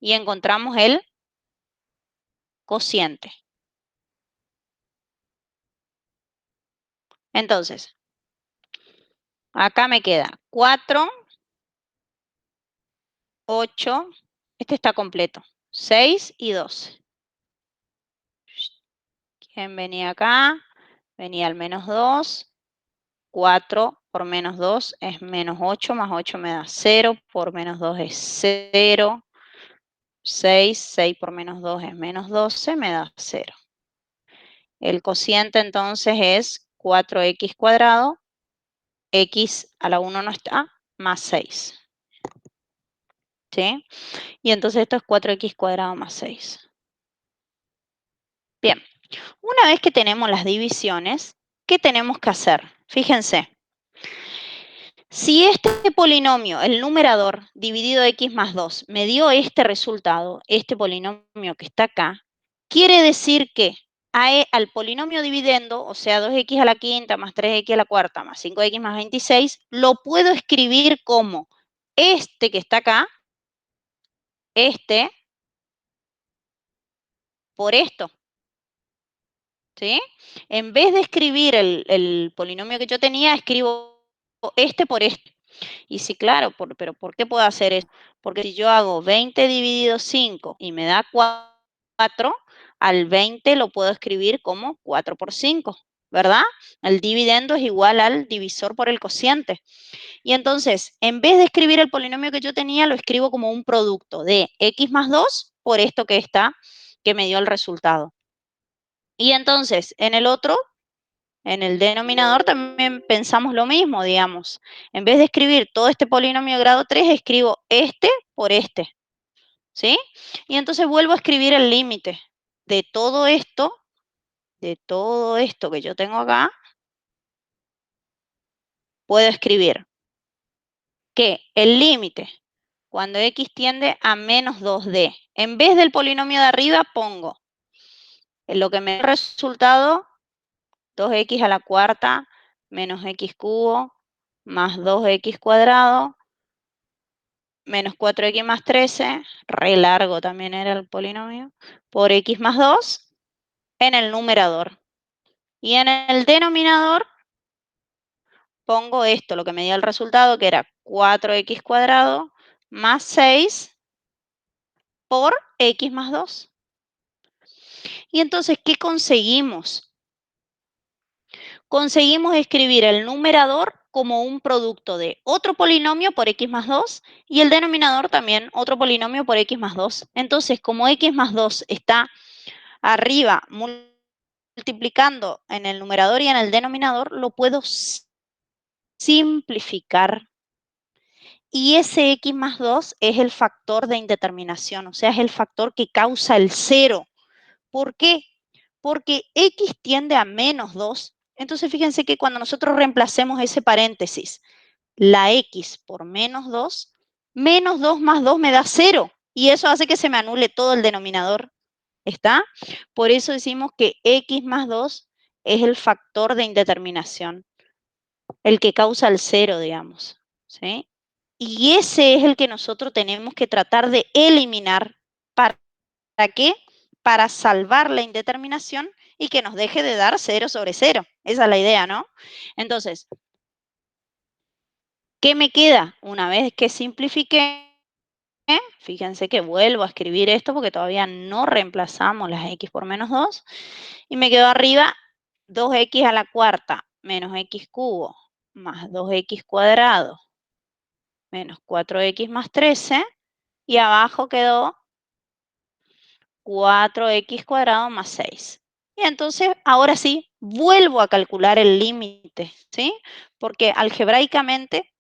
Speaker 1: y encontramos el cociente. Entonces, acá me queda 4, 8, este está completo, 6 y 12. ¿Quién venía acá? Venía el menos 2, 4 por menos 2 es menos 8, más 8 me da 0, por menos 2 es 0, 6, 6 por menos 2 es menos 12, me da 0. El cociente entonces es 4x cuadrado, x a la 1 no está, más 6. ¿Sí? Y entonces esto es 4x cuadrado más 6. Bien, una vez que tenemos las divisiones, ¿qué tenemos que hacer? Fíjense, si este polinomio, el numerador dividido x más 2, me dio este resultado, este polinomio que está acá, quiere decir que al polinomio dividendo, o sea, 2x a la quinta más 3x a la cuarta más 5x más 26, lo puedo escribir como este que está acá, este, por esto. ¿Sí? En vez de escribir el polinomio que yo tenía, escribo este por este. Y sí, claro, pero ¿por qué puedo hacer eso? Porque si yo hago 20 dividido 5 y me da 4, al 20 lo puedo escribir como 4 por 5, ¿verdad? El dividendo es igual al divisor por el cociente. Y entonces, en vez de escribir el polinomio que yo tenía, lo escribo como un producto de x más 2 por esto que está, que me dio el resultado. Y entonces, en el otro, en el denominador también pensamos lo mismo, digamos. En vez de escribir todo este polinomio de grado 3, escribo este por este, ¿sí? Y entonces vuelvo a escribir el límite de todo esto que yo tengo acá, puedo escribir que el límite, cuando x tiende a menos 2d, en vez del polinomio de arriba pongo en lo que me da el resultado 2x a la cuarta menos x cubo más 2x cuadrado menos 4x más 13, re largo también era el polinomio, por x más 2 en el numerador. Y en el denominador pongo esto, lo que me dio el resultado, que era 4x cuadrado más 6 por x más 2. Y entonces, ¿qué conseguimos? Conseguimos escribir el numerador como un producto de otro polinomio por x más 2 y el denominador también otro polinomio por x más 2. Entonces, como x más 2 está arriba multiplicado multiplicando en el numerador y en el denominador, lo puedo simplificar. Y ese x más 2 es el factor de indeterminación, o sea, es el factor que causa el 0. ¿Por qué? Porque x tiende a menos 2. Entonces, fíjense que cuando nosotros reemplacemos ese paréntesis, la x por menos 2 más 2 me da 0. Y eso hace que se me anule todo el denominador. ¿Está? Por eso decimos que x más 2 es el factor de indeterminación, el que causa el 0, digamos. ¿Sí? Y ese es el que nosotros tenemos que tratar de eliminar. ¿Para qué? Para salvar la indeterminación y que nos deje de dar 0 sobre 0. Esa es la idea, ¿no? Entonces, ¿qué me queda? Una vez que simplifiqué, fíjense que vuelvo a escribir esto porque todavía no reemplazamos las x por menos 2. Y me quedó arriba 2x a la cuarta menos x cubo más 2x cuadrado menos 4x más 13. Y abajo quedó 4x cuadrado más 6. Y entonces, ahora sí, vuelvo a calcular el límite, ¿sí? Porque algebraicamente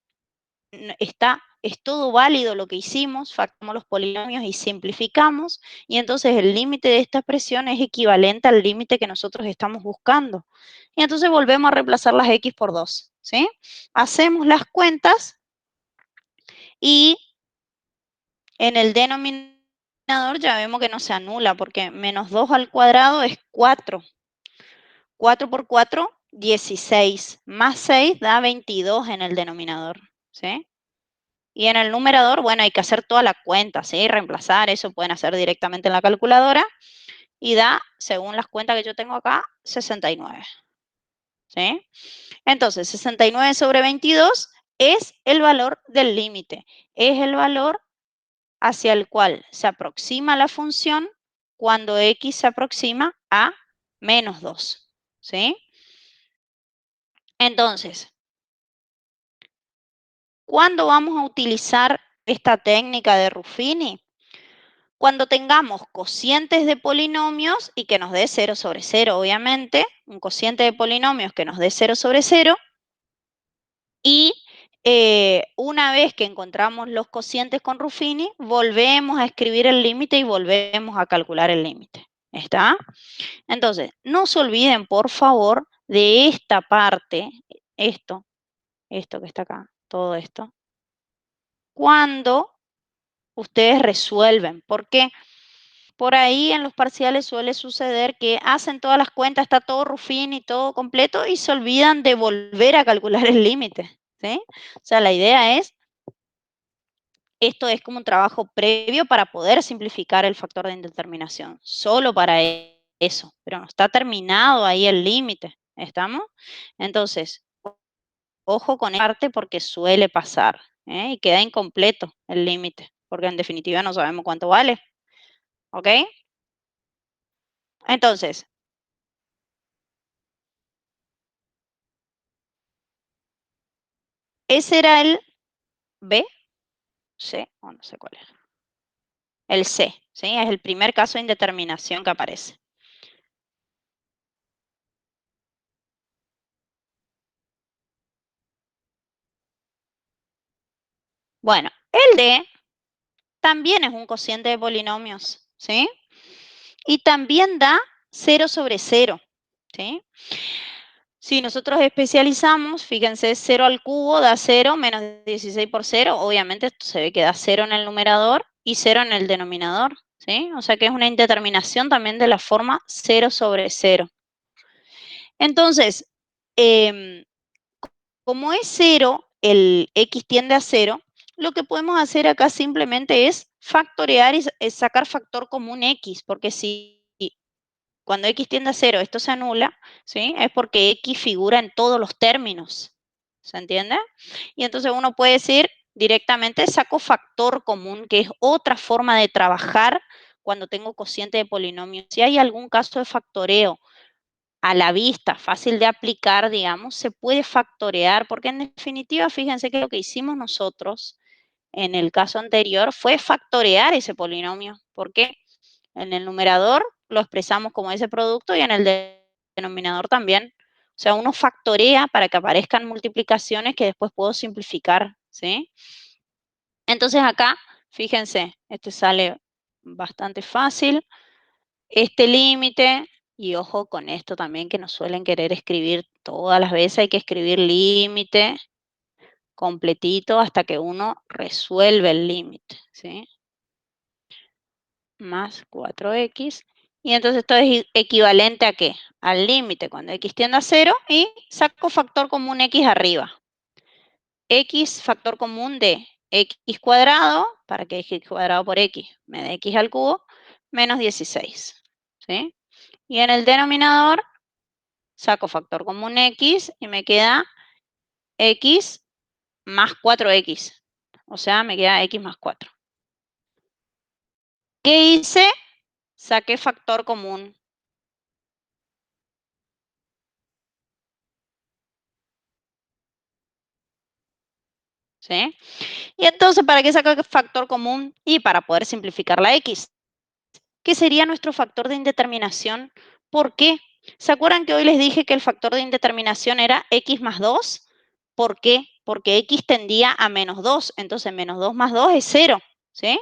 Speaker 1: es todo válido lo que hicimos, factoramos los polinomios y simplificamos, y entonces el límite de esta expresión es equivalente al límite que nosotros estamos buscando. Y entonces volvemos a reemplazar las x por 2, ¿sí? Hacemos las cuentas y en el denominador ya vemos que no se anula, porque menos 2 al cuadrado es 4. 4 por 4, 16. Más 6 da 22 en el denominador, ¿sí? Y en el numerador, bueno, hay que hacer toda la cuenta, ¿sí? Reemplazar, eso pueden hacer directamente en la calculadora. Y da, según las cuentas que yo tengo acá, 69. ¿Sí? Entonces, 69 sobre 22 es el valor del límite. Es el valor hacia el cual se aproxima la función cuando x se aproxima a menos 2. ¿Sí? Entonces, ¿cuándo vamos a utilizar esta técnica de Ruffini? Cuando tengamos cocientes de polinomios y que nos dé 0 sobre 0, obviamente, un cociente de polinomios que nos dé 0 sobre 0, y una vez que encontramos los cocientes con Ruffini, volvemos a escribir el límite y volvemos a calcular el límite. ¿Está? Entonces, no se olviden, por favor, de esta parte, esto que está acá, todo esto, cuando ustedes resuelven. ¿Por qué? Por ahí en los parciales suele suceder que hacen todas las cuentas, está todo Ruffini y todo completo y se olvidan de volver a calcular el límite, ¿sí? O sea, la idea es, esto es como un trabajo previo para poder simplificar el factor de indeterminación, solo para eso, pero no está terminado ahí el límite, ¿estamos? Entonces, ojo con esta parte porque suele pasar, ¿eh? Y queda incompleto el límite, porque en definitiva no sabemos cuánto vale, ¿ok? Entonces, ese era el B, C, o no sé cuál es. El C, ¿sí? Es el primer caso de indeterminación que aparece. Bueno, el D también es un cociente de polinomios, ¿sí? Y también da 0 sobre 0, ¿sí? Si nosotros especializamos, fíjense, 0 al cubo da 0, menos 16 por 0. Obviamente esto se ve que da 0 en el numerador y 0 en el denominador, ¿sí? O sea que es una indeterminación también de la forma 0 sobre 0. Entonces, como es 0, el x tiende a 0, lo que podemos hacer acá simplemente es factorear y sacar factor común x, porque si cuando x tiende a 0 esto se anula, ¿sí? Es porque x figura en todos los términos, ¿se entiende? Y entonces uno puede decir directamente saco factor común, que es otra forma de trabajar cuando tengo cociente de polinomios. Si hay algún caso de factoreo a la vista, fácil de aplicar, digamos, se puede factorear, porque en definitiva, fíjense que lo que hicimos nosotros en el caso anterior fue factorear ese polinomio, porque en el numerador lo expresamos como ese producto y en el denominador también. O sea, uno factorea para que aparezcan multiplicaciones que después puedo simplificar, ¿sí? Entonces acá, fíjense, este sale bastante fácil. Este límite, y ojo con esto también que nos suelen querer escribir todas las veces, hay que escribir límite completito hasta que uno resuelve el límite, ¿sí? Más 4x. Y entonces esto es equivalente ¿a qué? Al límite cuando x tiende a 0 y saco factor común x arriba. X factor común de x cuadrado, para que x cuadrado por x me dé x al cubo, menos 16. ¿Sí? Y en el denominador saco factor común x y me queda x más 4x. O sea, me queda x más 4. ¿Qué hice? Saqué factor común. ¿Sí? Y entonces, ¿para qué saco factor común? Y para poder simplificar la x, que sería nuestro factor de indeterminación. ¿Por qué? ¿Se acuerdan que hoy les dije que el factor de indeterminación era x más 2? ¿Por qué? Porque x tendía a menos 2, entonces menos 2 más 2 es 0, ¿sí?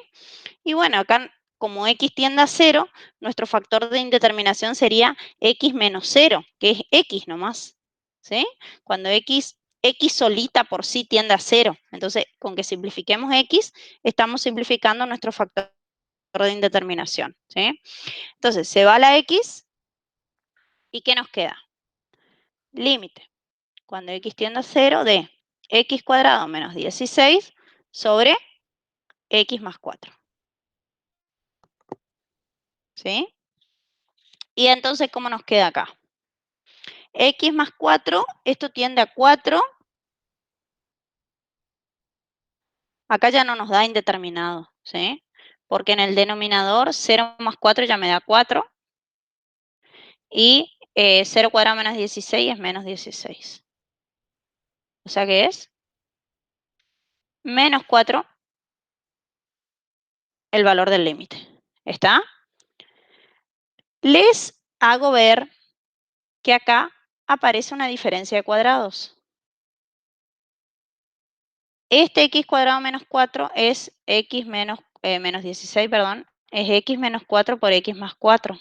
Speaker 1: Y bueno, acá como x tiende a 0, nuestro factor de indeterminación sería x menos 0, que es x nomás, ¿sí? Cuando x solita por sí tiende a 0, entonces con que simplifiquemos x, estamos simplificando nuestro factor de indeterminación, ¿sí? Entonces, se va la x, ¿y qué nos queda? Límite, cuando x tiende a 0, de x cuadrado menos 16 sobre x más 4, ¿sí? Y entonces, ¿cómo nos queda acá? X más 4, esto tiende a 4. Acá ya no nos da indeterminado, ¿sí? Porque en el denominador 0 más 4 ya me da 4. Y 0 cuadrado menos 16 es menos 16. O sea que es menos 4 el valor del límite. ¿Está? Les hago ver que acá aparece una diferencia de cuadrados. Este x cuadrado menos 4 es x menos 16, perdón, es x menos 4 por x más 4.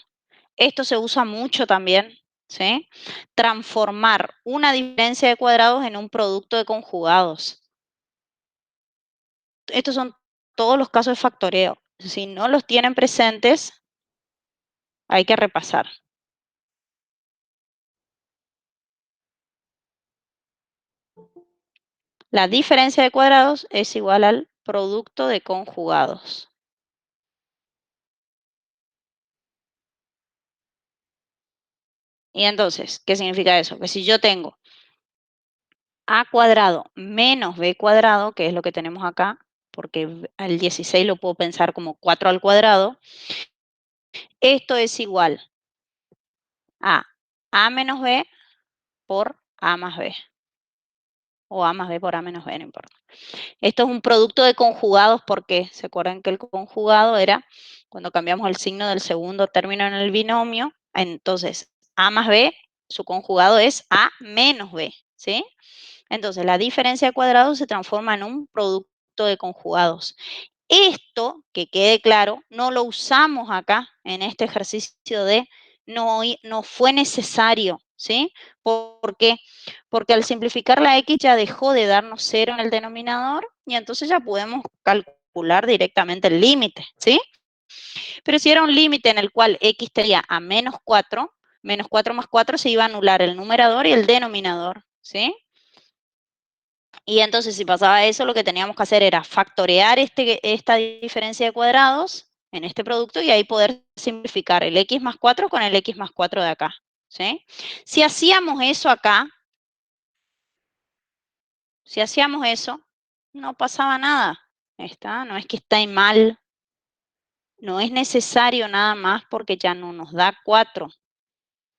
Speaker 1: Esto se usa mucho también, ¿sí? Transformar una diferencia de cuadrados en un producto de conjugados. Estos son todos los casos de factoreo. Si no los tienen presentes, hay que repasar. La diferencia de cuadrados es igual al producto de conjugados. Y entonces, ¿qué significa eso? Que si yo tengo a cuadrado menos b cuadrado, que es lo que tenemos acá, porque el 16 lo puedo pensar como 4 al cuadrado, esto es igual a menos b por a más b. O a más b por a menos b, no importa. Esto es un producto de conjugados porque se acuerdan que el conjugado era cuando cambiamos el signo del segundo término en el binomio. Entonces, a más b, su conjugado es a menos b, ¿sí? Entonces, la diferencia de cuadrados se transforma en un producto de conjugados. Esto, que quede claro, no lo usamos acá en este ejercicio de no fue necesario, ¿sí? ¿Por qué? Porque al simplificar la x ya dejó de darnos 0 en el denominador y entonces ya podemos calcular directamente el límite, ¿sí? Pero si era un límite en el cual x tendría a menos 4 más 4 se iba a anular el numerador y el denominador, ¿sí? Y entonces, si pasaba eso, lo que teníamos que hacer era factorear esta diferencia de cuadrados en este producto y ahí poder simplificar el x más 4 con el x más 4 de acá, ¿sí? Si hacíamos eso acá, no pasaba nada. ¿Está? No es que está mal, no es necesario nada más porque ya no nos da 4,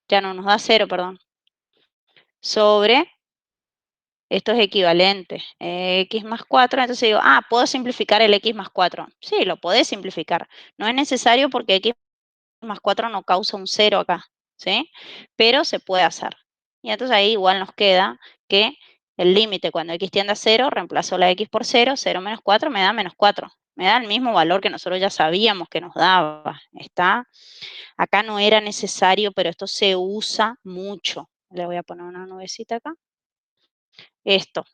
Speaker 1: ya no nos da 0, perdón, sobre esto es equivalente, x más 4, entonces digo, puedo simplificar el x más 4. Sí, lo podés simplificar. No es necesario porque x más 4 no causa un 0 acá, ¿sí? Pero se puede hacer. Y entonces ahí igual nos queda que el límite cuando x tiende a 0, reemplazo la x por 0, 0 menos 4 me da menos 4. Me da el mismo valor que nosotros ya sabíamos que nos daba. ¿Está? Acá no era necesario, pero esto se usa mucho. Le voy a poner una nubecita acá. Esto.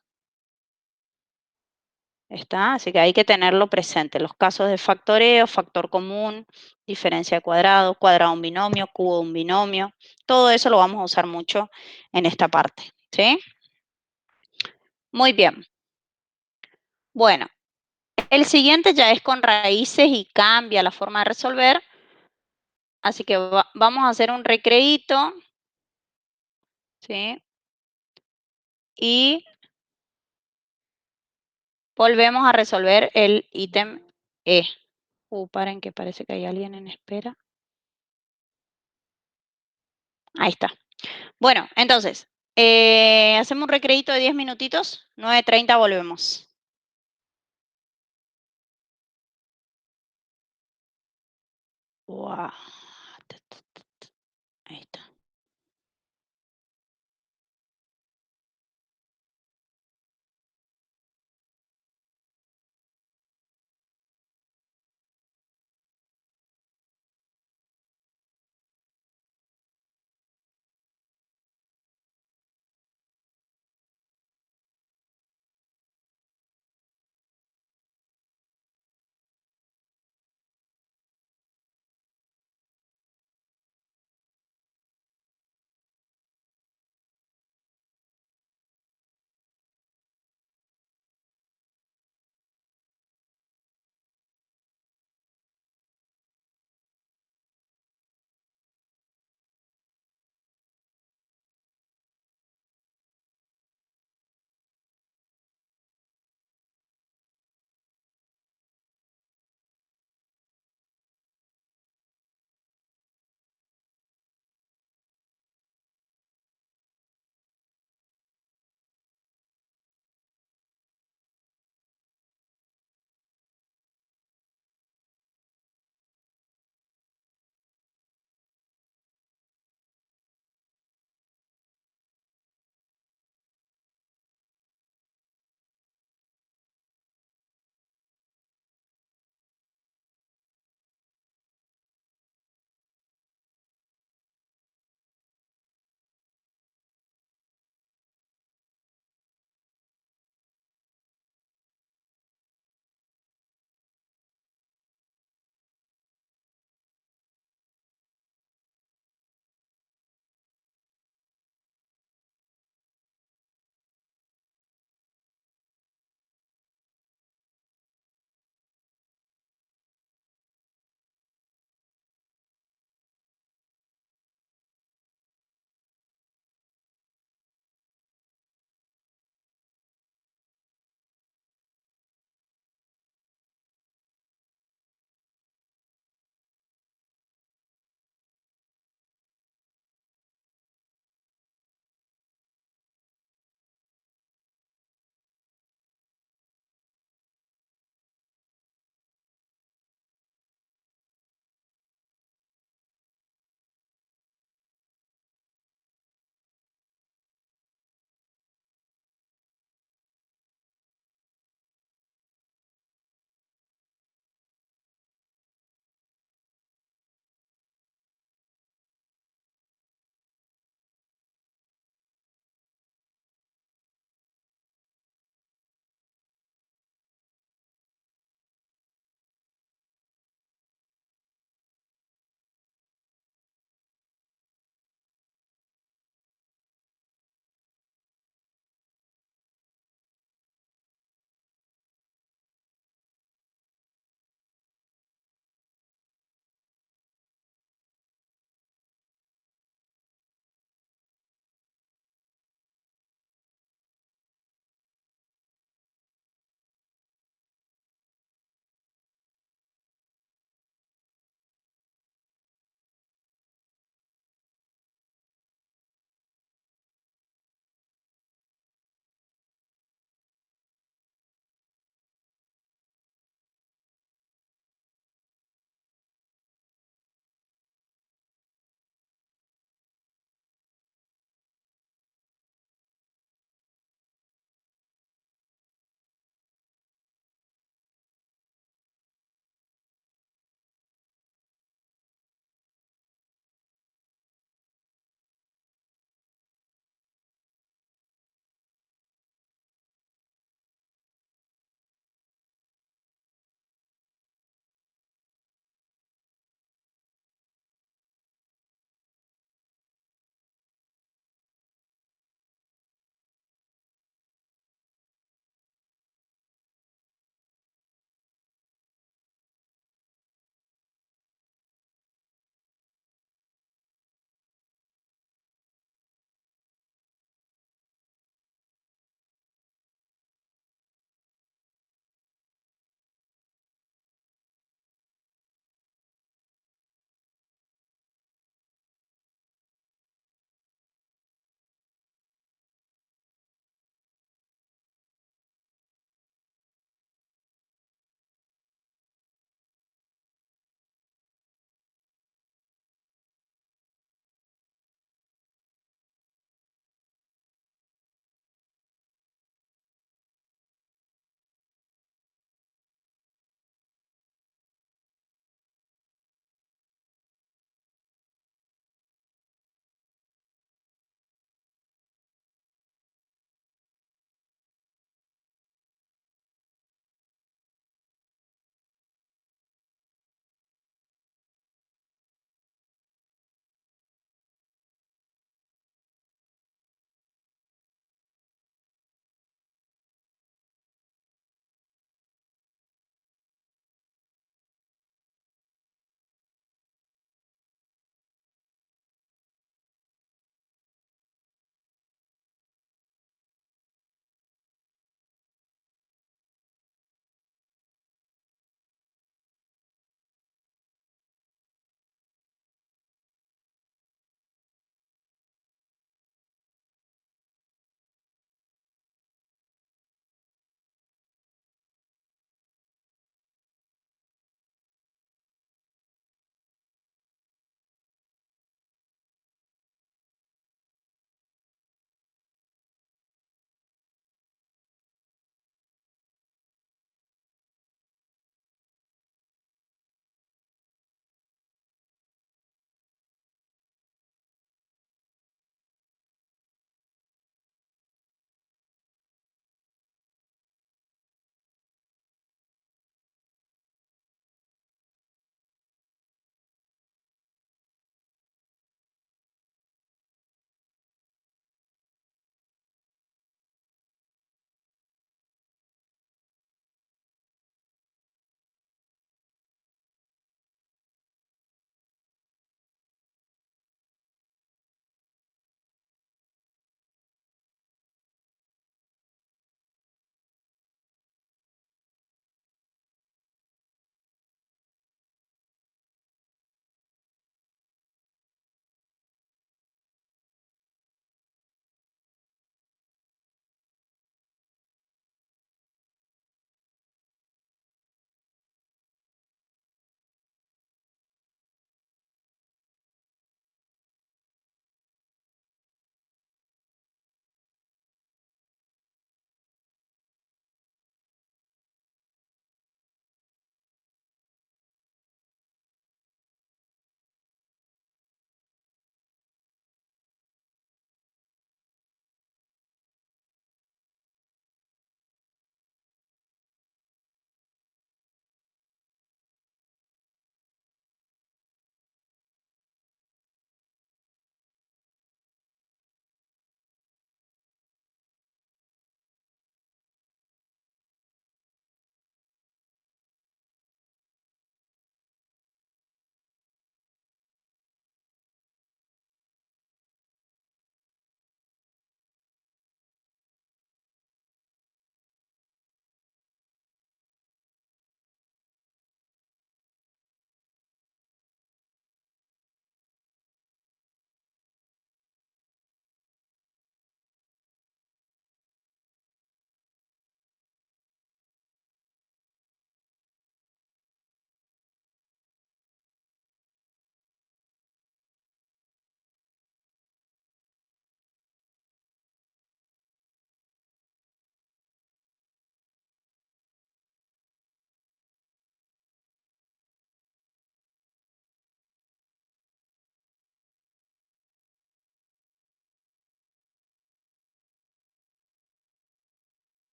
Speaker 1: ¿Está? Así que hay que tenerlo presente. Los casos de factoreo, factor común, diferencia de cuadrado, cuadrado de un binomio, cubo de un binomio. Todo eso lo vamos a usar mucho en esta parte. ¿Sí? Muy bien. Bueno, el siguiente ya es con raíces y cambia la forma de resolver. Así que vamos a hacer un recreíto. ¿Sí? Y volvemos a resolver el ítem E. Paren que parece que hay alguien en espera. Ahí está. Bueno, entonces, hacemos un recreíto de 10 minutitos. 9:30 volvemos. Wow. Ahí está.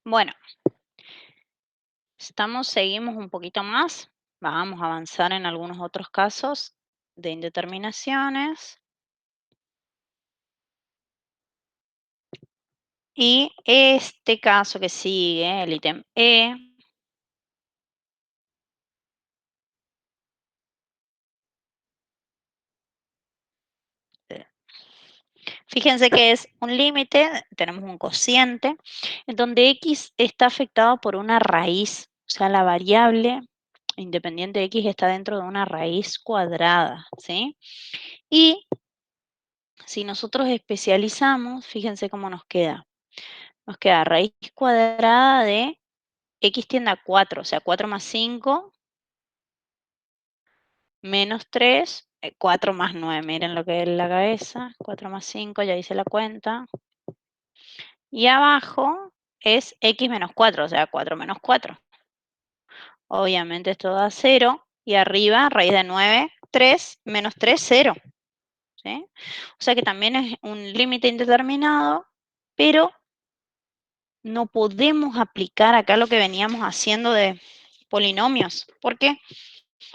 Speaker 1: Bueno, seguimos un poquito más. Vamos a avanzar en algunos otros casos de indeterminaciones. Y este caso que sigue, el ítem E, fíjense que es un límite, tenemos un cociente, en donde x está afectado por una raíz, o sea, la variable independiente de x está dentro de una raíz cuadrada, ¿sí? Y si nosotros especializamos, fíjense cómo nos queda. Nos queda raíz cuadrada de x tiende a 4, o sea, 4 más 5 menos 3, 4 más 9, miren lo que es la cabeza, 4 más 5, ya hice la cuenta. Y abajo es x menos 4, o sea, 4 menos 4. Obviamente esto da 0, y arriba, raíz de 9, 3, menos 3, 0. ¿Sí? O sea que también es un límite indeterminado, pero no podemos aplicar acá lo que veníamos haciendo de polinomios. ¿Por qué?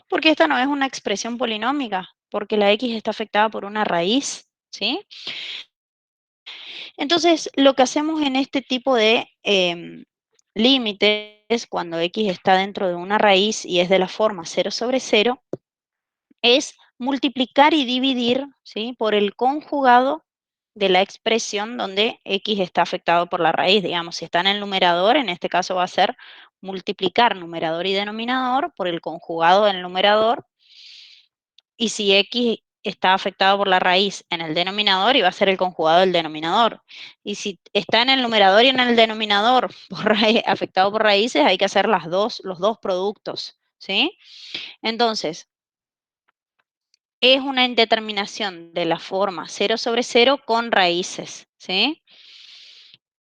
Speaker 1: Porque esta no es una expresión polinómica, porque la x está afectada por una raíz, ¿sí? Entonces, lo que hacemos en este tipo de límites, cuando x está dentro de una raíz y es de la forma 0 sobre 0, es multiplicar y dividir, ¿sí?, por el conjugado de la expresión donde x está afectado por la raíz. Digamos, si está en el numerador, en este caso va a ser multiplicar numerador y denominador por el conjugado del numerador, y si x está afectado por la raíz en el denominador, iba a ser el conjugado del denominador. Y si está en el numerador y en el denominador afectado por raíces, hay que hacer los dos productos, ¿sí? Entonces, es una indeterminación de la forma 0 sobre 0 con raíces, ¿sí?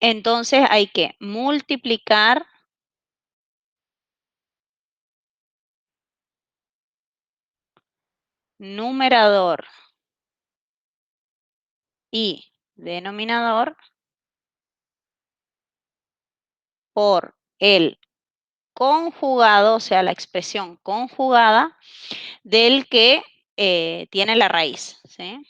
Speaker 1: Entonces hay que multiplicar numerador y denominador por el conjugado, o sea, la expresión conjugada del que tiene la raíz, ¿sí?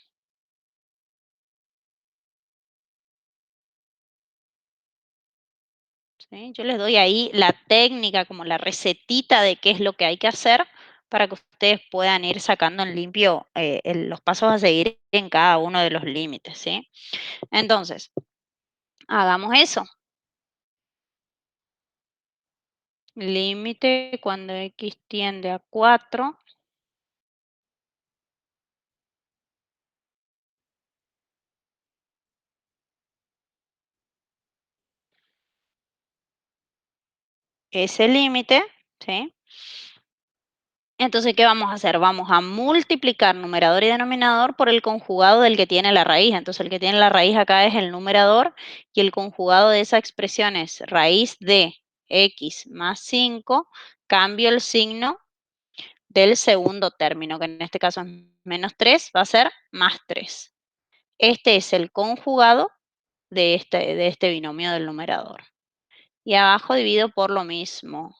Speaker 1: ¿Sí? Yo les doy ahí la técnica, como la recetita de qué es lo que hay que hacer para que ustedes puedan ir sacando en limpio los pasos a seguir en cada uno de los límites, ¿sí? Entonces, hagamos eso. Límite cuando x tiende a 4. Ese límite, ¿sí? Entonces, ¿qué vamos a hacer? Vamos a multiplicar numerador y denominador por el conjugado del que tiene la raíz. Entonces, el que tiene la raíz acá es el numerador, y el conjugado de esa expresión es raíz de x más 5, cambio el signo del segundo término, que en este caso es menos 3, va a ser más 3. Este es el conjugado de este binomio del numerador. Y abajo divido por lo mismo.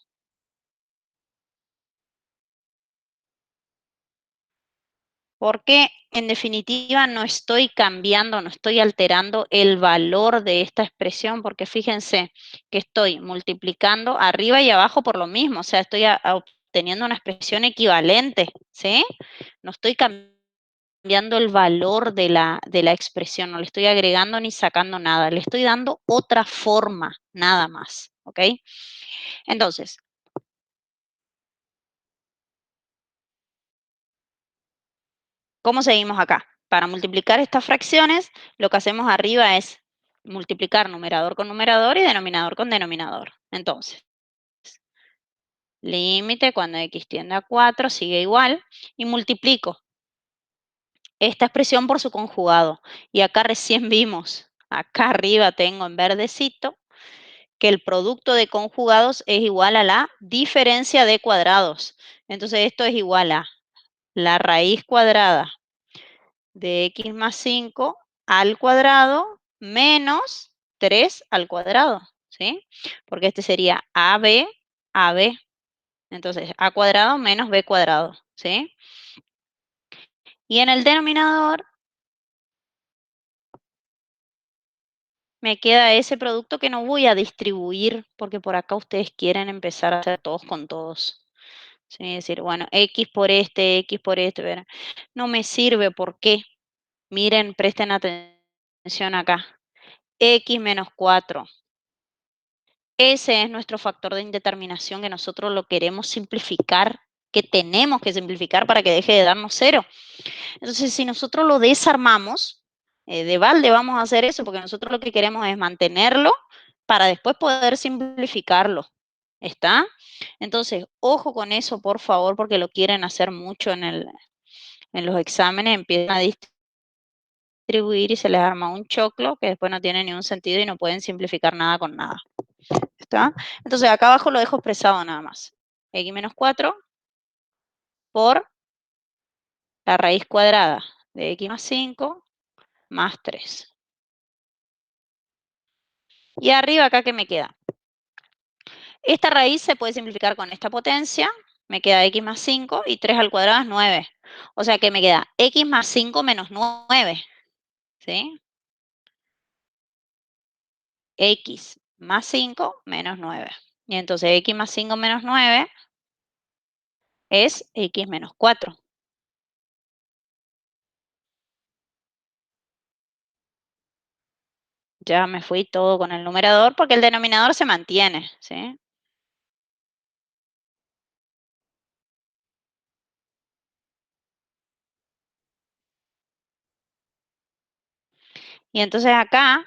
Speaker 1: Porque en definitiva no estoy cambiando, no estoy alterando el valor de esta expresión, porque fíjense que estoy multiplicando arriba y abajo por lo mismo, o sea, estoy obteniendo una expresión equivalente, ¿sí? No estoy cambiando el valor de la expresión, no le estoy agregando ni sacando nada, le estoy dando otra forma, nada más, ¿ok? Entonces, ¿cómo seguimos acá? Para multiplicar estas fracciones, lo que hacemos arriba es multiplicar numerador con numerador y denominador con denominador. Entonces, límite cuando x tiende a 4 sigue igual, y multiplico esta expresión por su conjugado. Y acá recién vimos, acá arriba tengo en verdecito, que el producto de conjugados es igual a la diferencia de cuadrados. Entonces esto es igual a la raíz cuadrada de x más 5 al cuadrado menos 3 al cuadrado, ¿sí? Porque este sería AB, AB. Entonces, A cuadrado menos B cuadrado, ¿sí? Y en el denominador me queda ese producto que no voy a distribuir, porque por acá ustedes quieren empezar a hacer todos con todos. ¿Sí? Es decir, bueno, X por este, ¿verdad? No me sirve, ¿por qué? Miren, presten atención acá. X menos 4. Ese es nuestro factor de indeterminación que nosotros lo queremos simplificar, que tenemos que simplificar para que deje de darnos 0. Entonces, si nosotros lo desarmamos, de balde vamos a hacer eso, porque nosotros lo que queremos es mantenerlo para después poder simplificarlo. ¿Está? Entonces, ojo con eso, por favor, porque lo quieren hacer mucho en los exámenes, empiezan a distribuir y se les arma un choclo que después no tiene ningún sentido y no pueden simplificar nada con nada. ¿Está? Entonces, acá abajo lo dejo expresado nada más. X menos 4 por la raíz cuadrada de X más 5 más 3. Y arriba acá, ¿qué me queda? Esta raíz se puede simplificar con esta potencia. Me queda X más 5 y 3 al cuadrado es 9. O sea que me queda X más 5 menos 9. ¿Sí? X más 5 menos 9. Y entonces X más 5 menos 9 es X menos 4. Ya me fui todo con el numerador porque el denominador se mantiene, ¿sí? Y entonces acá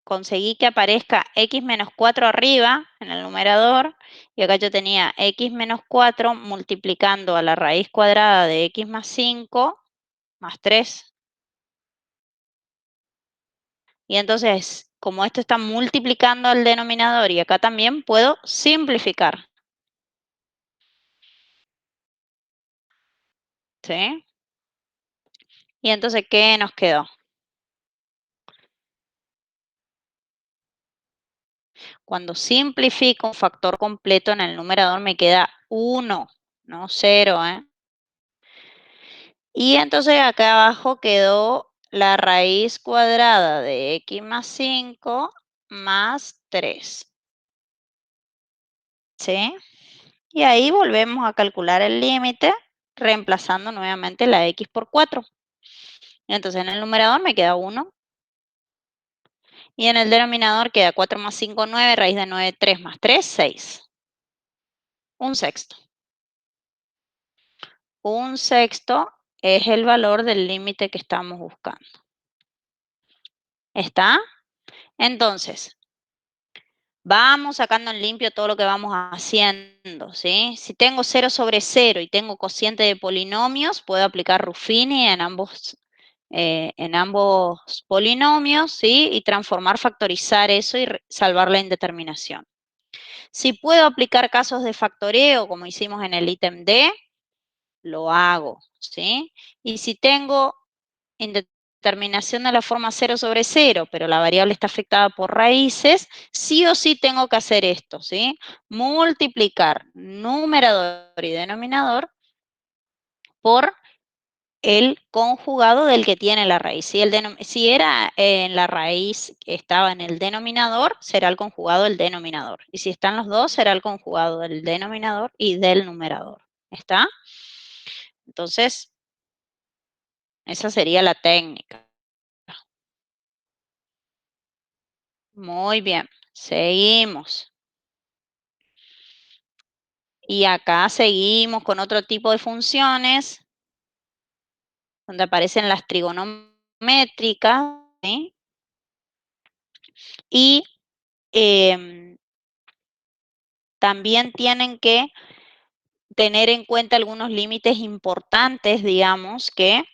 Speaker 1: conseguí que aparezca X menos 4 arriba en el numerador y acá yo tenía X menos 4 multiplicando a la raíz cuadrada de X más 5 más 3. Y entonces, como esto está multiplicando al denominador y acá también puedo simplificar. ¿Sí? Y entonces, ¿qué nos quedó? Cuando simplifico un factor completo en el numerador me queda 1, no 0, ¿eh? Y entonces acá abajo quedó la raíz cuadrada de X más 5 más 3. ¿Sí? Y ahí volvemos a calcular el límite reemplazando nuevamente la X por 4. Entonces en el numerador me queda 1. Y en el denominador queda 4 más 5, 9, raíz de 9, 3 más 3, 6. Un sexto. Un sexto es el valor del límite que estamos buscando. ¿Está? Entonces, vamos sacando en limpio todo lo que vamos haciendo, ¿sí? Si tengo 0 sobre 0 y tengo cociente de polinomios, puedo aplicar Ruffini en ambos polinomios, ¿sí? Y transformar, factorizar eso y salvar la indeterminación. Si puedo aplicar casos de factoreo, como hicimos en el ítem D, lo hago, ¿sí? Y si tengo indeterminación de la forma 0 sobre 0, pero la variable está afectada por raíces, sí o sí tengo que hacer esto, ¿sí? Multiplicar numerador y denominador por el conjugado del que tiene la raíz. Si era en la raíz que estaba en el denominador, será el conjugado del denominador. Y si están los dos, será el conjugado del denominador y del numerador. ¿Está? Entonces, esa sería la técnica. Muy bien, seguimos. Y acá seguimos con otro tipo de funciones, donde aparecen las trigonométricas, ¿sí? Y también tienen que tener en cuenta algunos límites importantes, digamos, que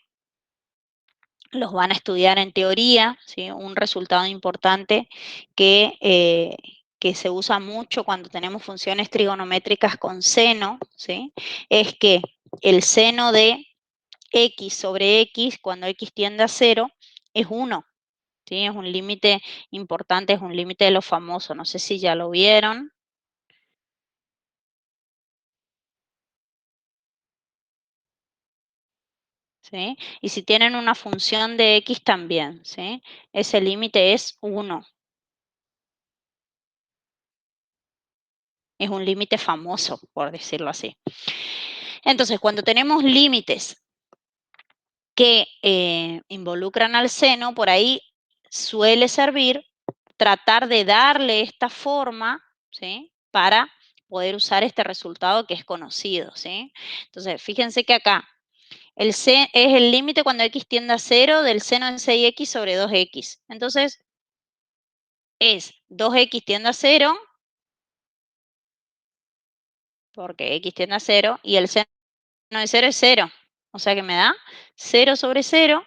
Speaker 1: los van a estudiar en teoría, ¿sí? Un resultado importante que se usa mucho cuando tenemos funciones trigonométricas con seno, ¿sí? Es que el seno de x sobre x, cuando x tiende a 0, es 1. ¿sí? Es un límite importante, es un límite de lo famoso. No sé si ya lo vieron. ¿Sí? Y si tienen una función de x también, ¿sí? Ese límite es 1. Es un límite famoso, por decirlo así. Entonces, cuando tenemos límites que involucran al seno, por ahí suele servir tratar de darle esta forma, ¿sí? Para poder usar este resultado que es conocido, ¿sí? Entonces, fíjense que acá es el límite cuando x tiende a 0 del seno de 6x sobre 2x. Entonces, es 2x tiende a 0, porque x tiende a 0, y el seno de 0 es 0. O sea que me da 0 sobre 0,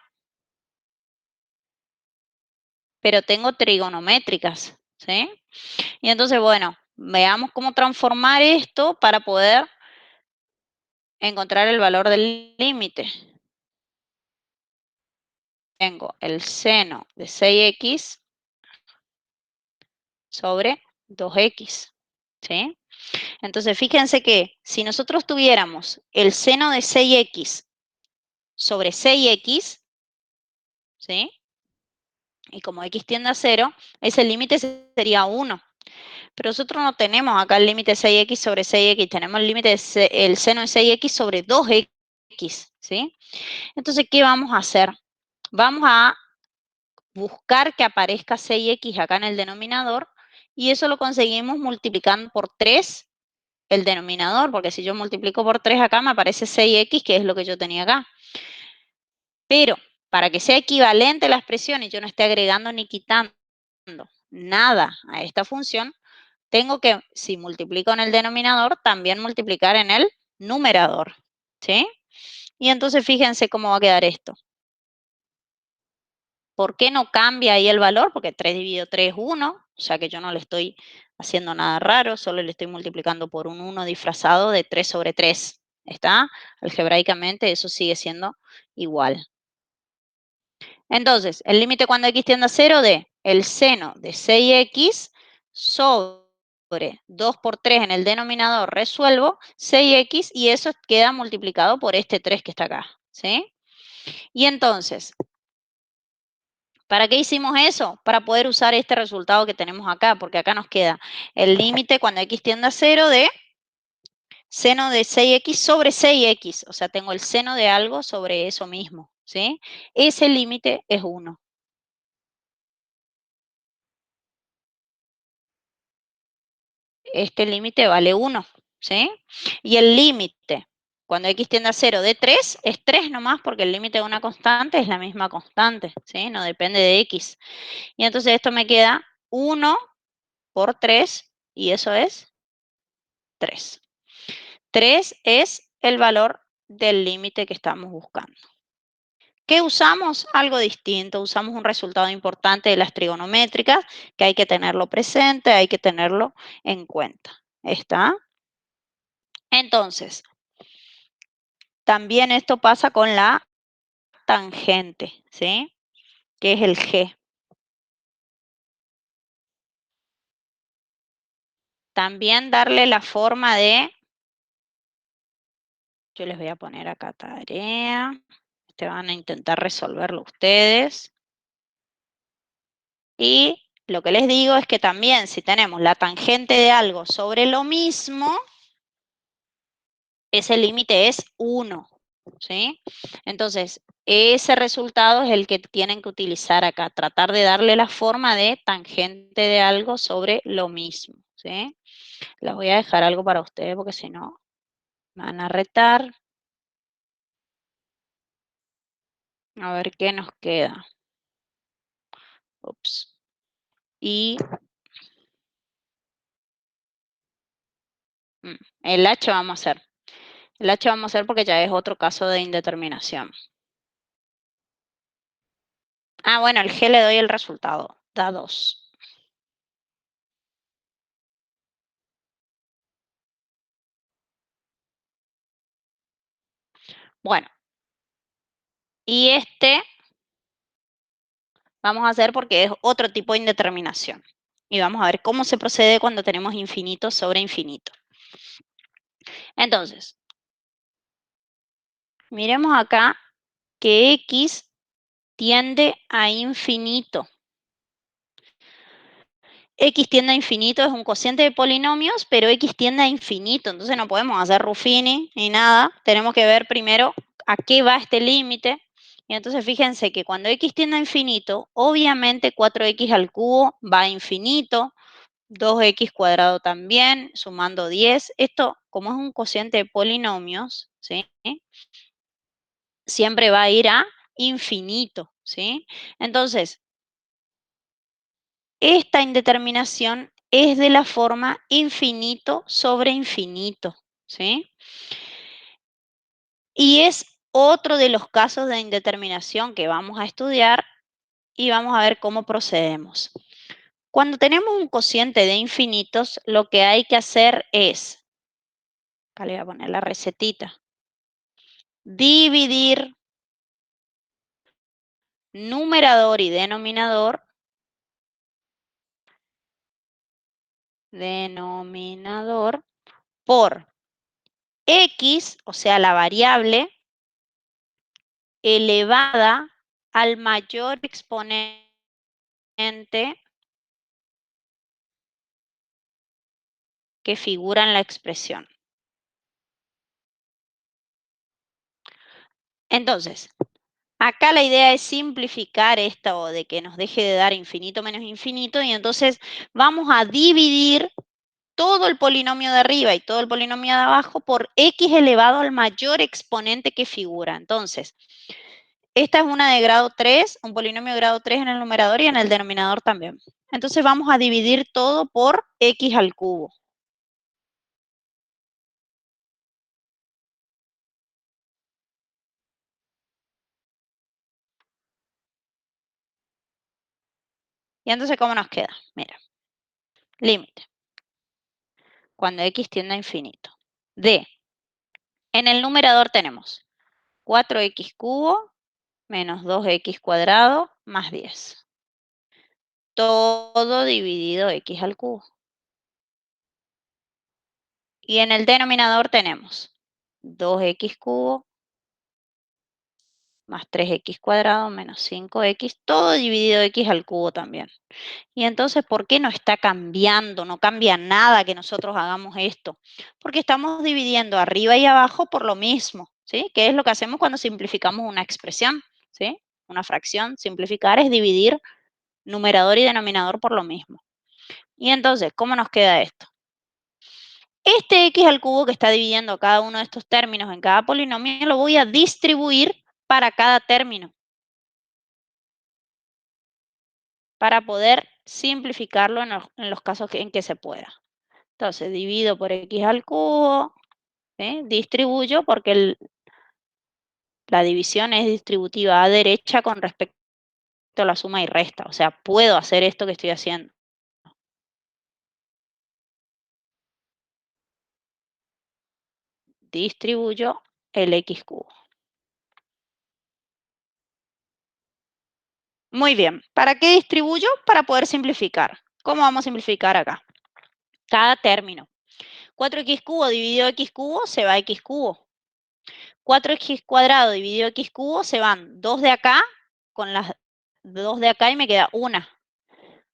Speaker 1: pero tengo trigonométricas, ¿sí? Y entonces, bueno, veamos cómo transformar esto para poder encontrar el valor del límite. Tengo el seno de 6x sobre 2x, ¿sí? Entonces, fíjense que si nosotros tuviéramos el seno de 6x sobre 6x, ¿sí? Y como x tiende a 0, ese límite sería 1. Pero nosotros no tenemos acá el límite 6x sobre 6x, tenemos el límite el seno de 6x sobre 2x, ¿sí? Entonces, ¿qué vamos a hacer? Vamos a buscar que aparezca 6x acá en el denominador y eso lo conseguimos multiplicando por 3 el denominador, porque si yo multiplico por 3 acá me aparece 6x, que es lo que yo tenía acá. Pero para que sea equivalente la expresión y yo no esté agregando ni quitando nada a esta función, tengo que, si multiplico en el denominador, también multiplicar en el numerador, ¿sí? Y entonces fíjense cómo va a quedar esto. ¿Por qué no cambia ahí el valor? Porque 3 dividido 3 es 1, o sea que yo no le estoy haciendo nada raro, solo le estoy multiplicando por un 1 disfrazado de 3 sobre 3. ¿Está? Algebraicamente eso sigue siendo igual. Entonces, el límite cuando x tiende a 0 de el seno de 6x sobre 2 por 3 en el denominador, resuelvo 6x y eso queda multiplicado por este 3 que está acá, ¿sí? Y entonces, ¿para qué hicimos eso? Para poder usar este resultado que tenemos acá, porque acá nos queda el límite cuando x tiende a 0 de seno de 6x sobre 6x, o sea, tengo el seno de algo sobre eso mismo, ¿sí? Ese límite es 1. Este límite vale 1, ¿sí? Y el límite, cuando x tiende a 0 de 3, es 3 nomás, porque el límite de una constante es la misma constante, ¿sí? No depende de x. Y entonces esto me queda 1 por 3, y eso es 3. 3 es el valor del límite que estamos buscando. ¿Qué usamos? Algo distinto. Usamos un resultado importante de las trigonométricas, que hay que tenerlo presente, hay que tenerlo en cuenta. ¿Está? Entonces, también esto pasa con la tangente, ¿sí? Que es el G. También darle la forma de, yo les voy a poner acá tarea, van a intentar resolverlo ustedes. Y lo que les digo es que también si tenemos la tangente de algo sobre lo mismo, ese límite es 1, ¿sí? Entonces, ese resultado es el que tienen que utilizar acá, tratar de darle la forma de tangente de algo sobre lo mismo, ¿sí? Les voy a dejar algo para ustedes porque si no, me van a retar. A ver qué nos queda. Ups. Y el H vamos a hacer. El H vamos a hacer porque ya es otro caso de indeterminación. Ah, bueno, el G le doy el resultado. Da 2. Bueno. Y este vamos a hacer porque es otro tipo de indeterminación. Y vamos a ver cómo se procede cuando tenemos infinito sobre infinito. Entonces, miremos acá que x tiende a infinito. X tiende a infinito es un cociente de polinomios, pero x tiende a infinito. Entonces no podemos hacer Ruffini ni nada. Tenemos que ver primero a qué va este límite. Y entonces fíjense que cuando x tiende a infinito, obviamente 4x al cubo va a infinito. 2x cuadrado también, sumando 10. Esto, como es un cociente de polinomios, ¿sí? Siempre va a ir a infinito, ¿sí? Entonces, esta indeterminación es de la forma infinito sobre infinito, ¿sí? Y es otro de los casos de indeterminación que vamos a estudiar y vamos a ver cómo procedemos. Cuando tenemos un cociente de infinitos, lo que hay que hacer es, acá le voy a poner la recetita, dividir numerador y denominador por x, o sea, la variable elevada al mayor exponente que figura en la expresión. Entonces, acá la idea es simplificar esto de que nos deje de dar infinito menos infinito y entonces vamos a dividir todo el polinomio de arriba y todo el polinomio de abajo por x elevado al mayor exponente que figura. Entonces, esta es una de grado 3, un polinomio de grado 3 en el numerador y en el denominador también. Entonces vamos a dividir todo por x al cubo. Y entonces, ¿cómo nos queda? Mira, límite. Cuando x tiende a infinito. De, en el numerador tenemos 4x cubo menos 2x cuadrado más 10. Todo dividido x al cubo. Y en el denominador tenemos 2x cubo más 3x cuadrado menos 5x, todo dividido x al cubo también. Y entonces, ¿por qué no está cambiando? No cambia nada que nosotros hagamos esto. Porque estamos dividiendo arriba y abajo por lo mismo, ¿sí? Que es lo que hacemos cuando simplificamos una expresión, ¿sí? Una fracción, simplificar es dividir numerador y denominador por lo mismo. Y entonces, ¿cómo nos queda esto? Este x al cubo que está dividiendo cada uno de estos términos en cada polinomio, lo voy a distribuir para cada término, para poder simplificarlo en los casos en que se pueda. Entonces, divido por x al cubo, ¿sí? Distribuyo porque la división es distributiva a derecha con respecto a la suma y resta. O sea, puedo hacer esto que estoy haciendo. Distribuyo el x cubo. Muy bien. ¿Para qué distribuyo? Para poder simplificar. ¿Cómo vamos a simplificar acá? Cada término. 4x cubo dividido x cubo se va a x cubo. 4x cuadrado dividido x cubo se van 2 de acá con las 2 de acá y me queda 1.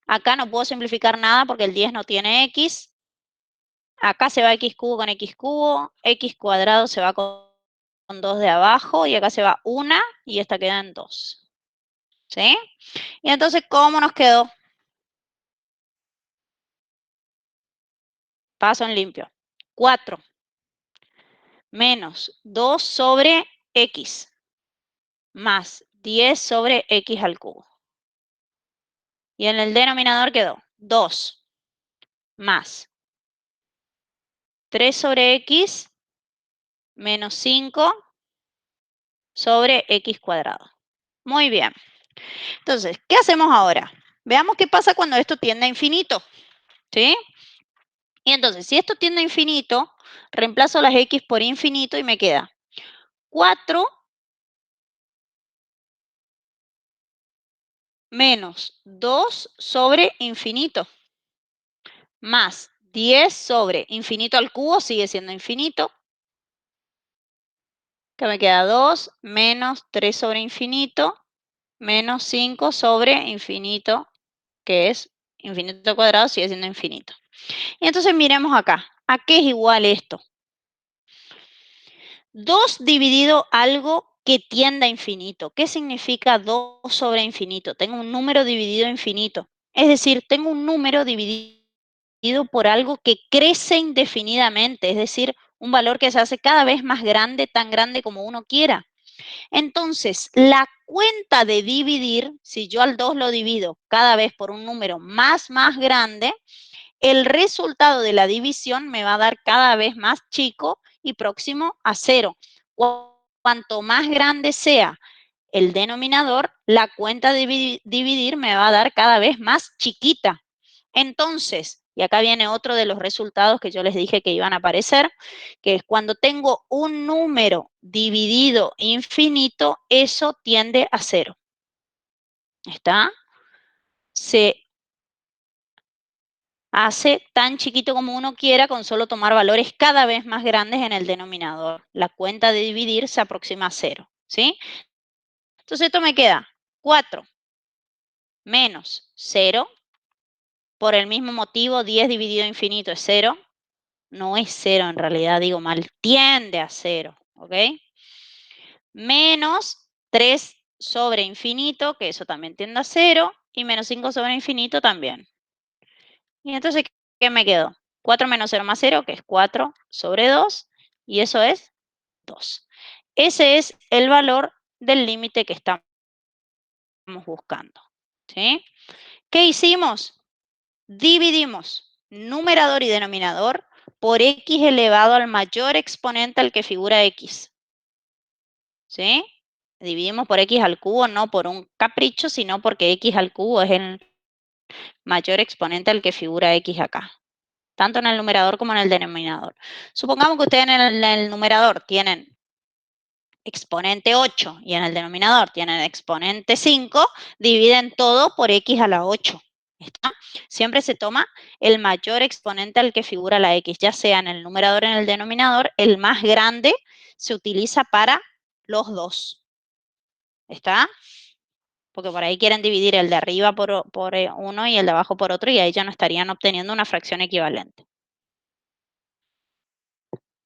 Speaker 1: Acá no puedo simplificar nada porque el 10 no tiene x. Acá se va x cubo con x cubo. X cuadrado se va con 2 de abajo. Y acá se va 1 y esta queda en 2. ¿Sí? Y entonces, ¿cómo nos quedó? Paso en limpio. 4 menos 2 sobre x más 10 sobre x al cubo. Y en el denominador quedó 2 más 3 sobre x menos 5 sobre x cuadrado. Muy bien. Entonces, ¿qué hacemos ahora? Veamos qué pasa cuando esto tiende a infinito. ¿Sí? Y entonces, si esto tiende a infinito, reemplazo las x por infinito y me queda 4 menos 2 sobre infinito, más 10 sobre infinito al cubo, sigue siendo infinito, que me queda 2 menos 3 sobre infinito, menos 5 sobre infinito, que es infinito al cuadrado, sigue siendo infinito. Y entonces miremos acá, ¿a qué es igual esto? 2 dividido algo que tienda a infinito. ¿Qué significa 2 sobre infinito? Tengo un número dividido a infinito. Es decir, tengo un número dividido por algo que crece indefinidamente, es decir, un valor que se hace cada vez más grande, tan grande como uno quiera. Entonces, la cuenta de dividir, si yo al 2 lo divido cada vez por un número más grande, el resultado de la división me va a dar cada vez más chico y próximo a 0. Cuanto más grande sea el denominador, la cuenta de dividir me va a dar cada vez más chiquita. Entonces, y acá viene otro de los resultados que yo les dije que iban a aparecer, que es cuando tengo un número dividido infinito, eso tiende a 0. ¿Está? Se hace tan chiquito como uno quiera con solo tomar valores cada vez más grandes en el denominador. La cuenta de dividir se aproxima a 0, ¿sí? Entonces esto me queda 4 menos 0. Por el mismo motivo, 10 dividido infinito es 0. No es 0 en realidad, digo mal, tiende a 0, ¿ok? Menos 3 sobre infinito, que eso también tiende a 0, y menos 5 sobre infinito también. Y entonces, ¿qué me quedó? 4 menos 0 más 0, que es 4 sobre 2, y eso es 2. Ese es el valor del límite que estamos buscando, ¿sí? ¿Qué hicimos? Dividimos numerador y denominador por x elevado al mayor exponente al que figura x, ¿sí? Dividimos por x al cubo, no por un capricho, sino porque x al cubo es el mayor exponente al que figura x acá, tanto en el numerador como en el denominador. Supongamos que ustedes en el numerador tienen exponente 8 y en el denominador tienen exponente 5, dividen todo por x a la 8. ¿Está? Siempre se toma el mayor exponente al que figura la x, ya sea en el numerador o en el denominador, el más grande se utiliza para los dos. ¿Está? Porque por ahí quieren dividir el de arriba por uno y el de abajo por otro y ahí ya no estarían obteniendo una fracción equivalente.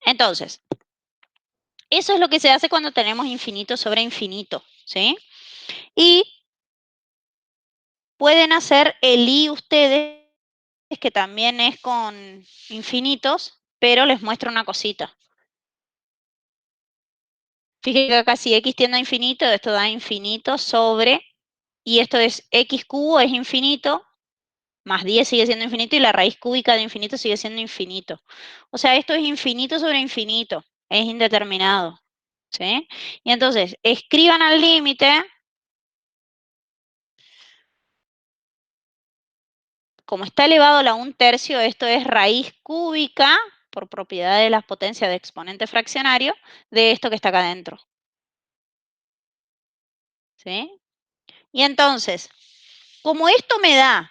Speaker 1: Entonces, eso es lo que se hace cuando tenemos infinito sobre infinito, ¿sí? Y pueden hacer el i ustedes, que también es con infinitos, pero les muestro una cosita. Fíjense que acá si x tiende a infinito, esto da infinito sobre, y esto es x cubo es infinito, más 10 sigue siendo infinito, y la raíz cúbica de infinito sigue siendo infinito. O sea, esto es infinito sobre infinito, es indeterminado, ¿sí? Y entonces, escriban al límite, como está elevado a la 1/3, esto es raíz cúbica, por propiedad de las potencias de exponente fraccionario, de esto que está acá adentro. ¿Sí? Y entonces, como esto me da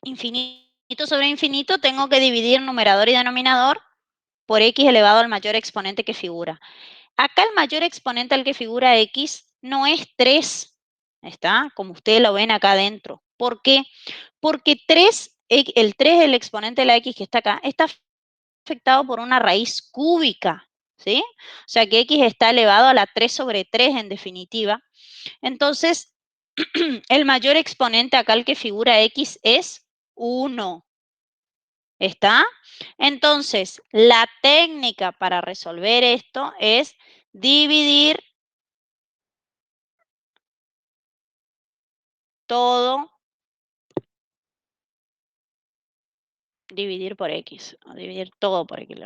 Speaker 1: infinito sobre infinito, tengo que dividir numerador y denominador por x elevado al mayor exponente que figura. Acá el mayor exponente al que figura x no es 3, ¿está? Como ustedes lo ven acá adentro. ¿Por qué? Porque el 3, el exponente de la x que está acá, está afectado por una raíz cúbica, ¿sí? O sea que x está elevado a la 3 sobre 3 en definitiva. Entonces, el mayor exponente acá al que figura x es 1. ¿Está? Entonces, la técnica para resolver esto es dividir todo, dividir por x, o dividir todo por x.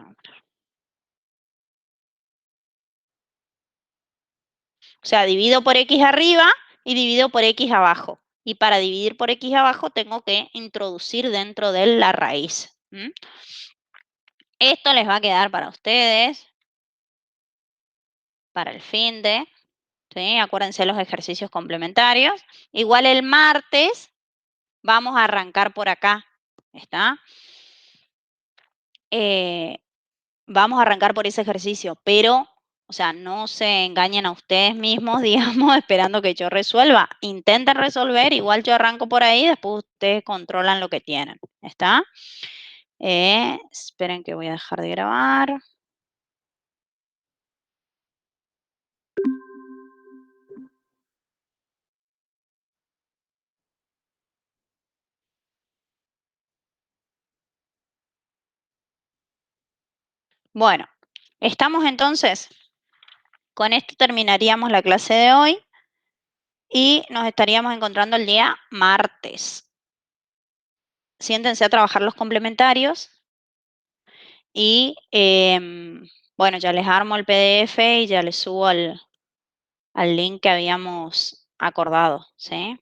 Speaker 1: O sea, divido por x arriba y divido por x abajo. Y para dividir por x abajo tengo que introducir dentro de la raíz. Esto les va a quedar para ustedes, para el fin de ¿sí? Acuérdense los ejercicios complementarios. Igual el martes vamos a arrancar por acá, ¿está? Vamos a arrancar por ese ejercicio, pero, o sea, no se engañen a ustedes mismos, digamos, esperando que yo resuelva. Intenten resolver, igual yo arranco por ahí, después ustedes controlan lo que tienen, ¿está? Esperen que voy a dejar de grabar. Bueno, estamos entonces, con esto terminaríamos la clase de hoy y nos estaríamos encontrando el día martes. Siéntense a trabajar los complementarios y bueno, ya les armo el PDF y ya les subo al link que habíamos acordado, ¿sí?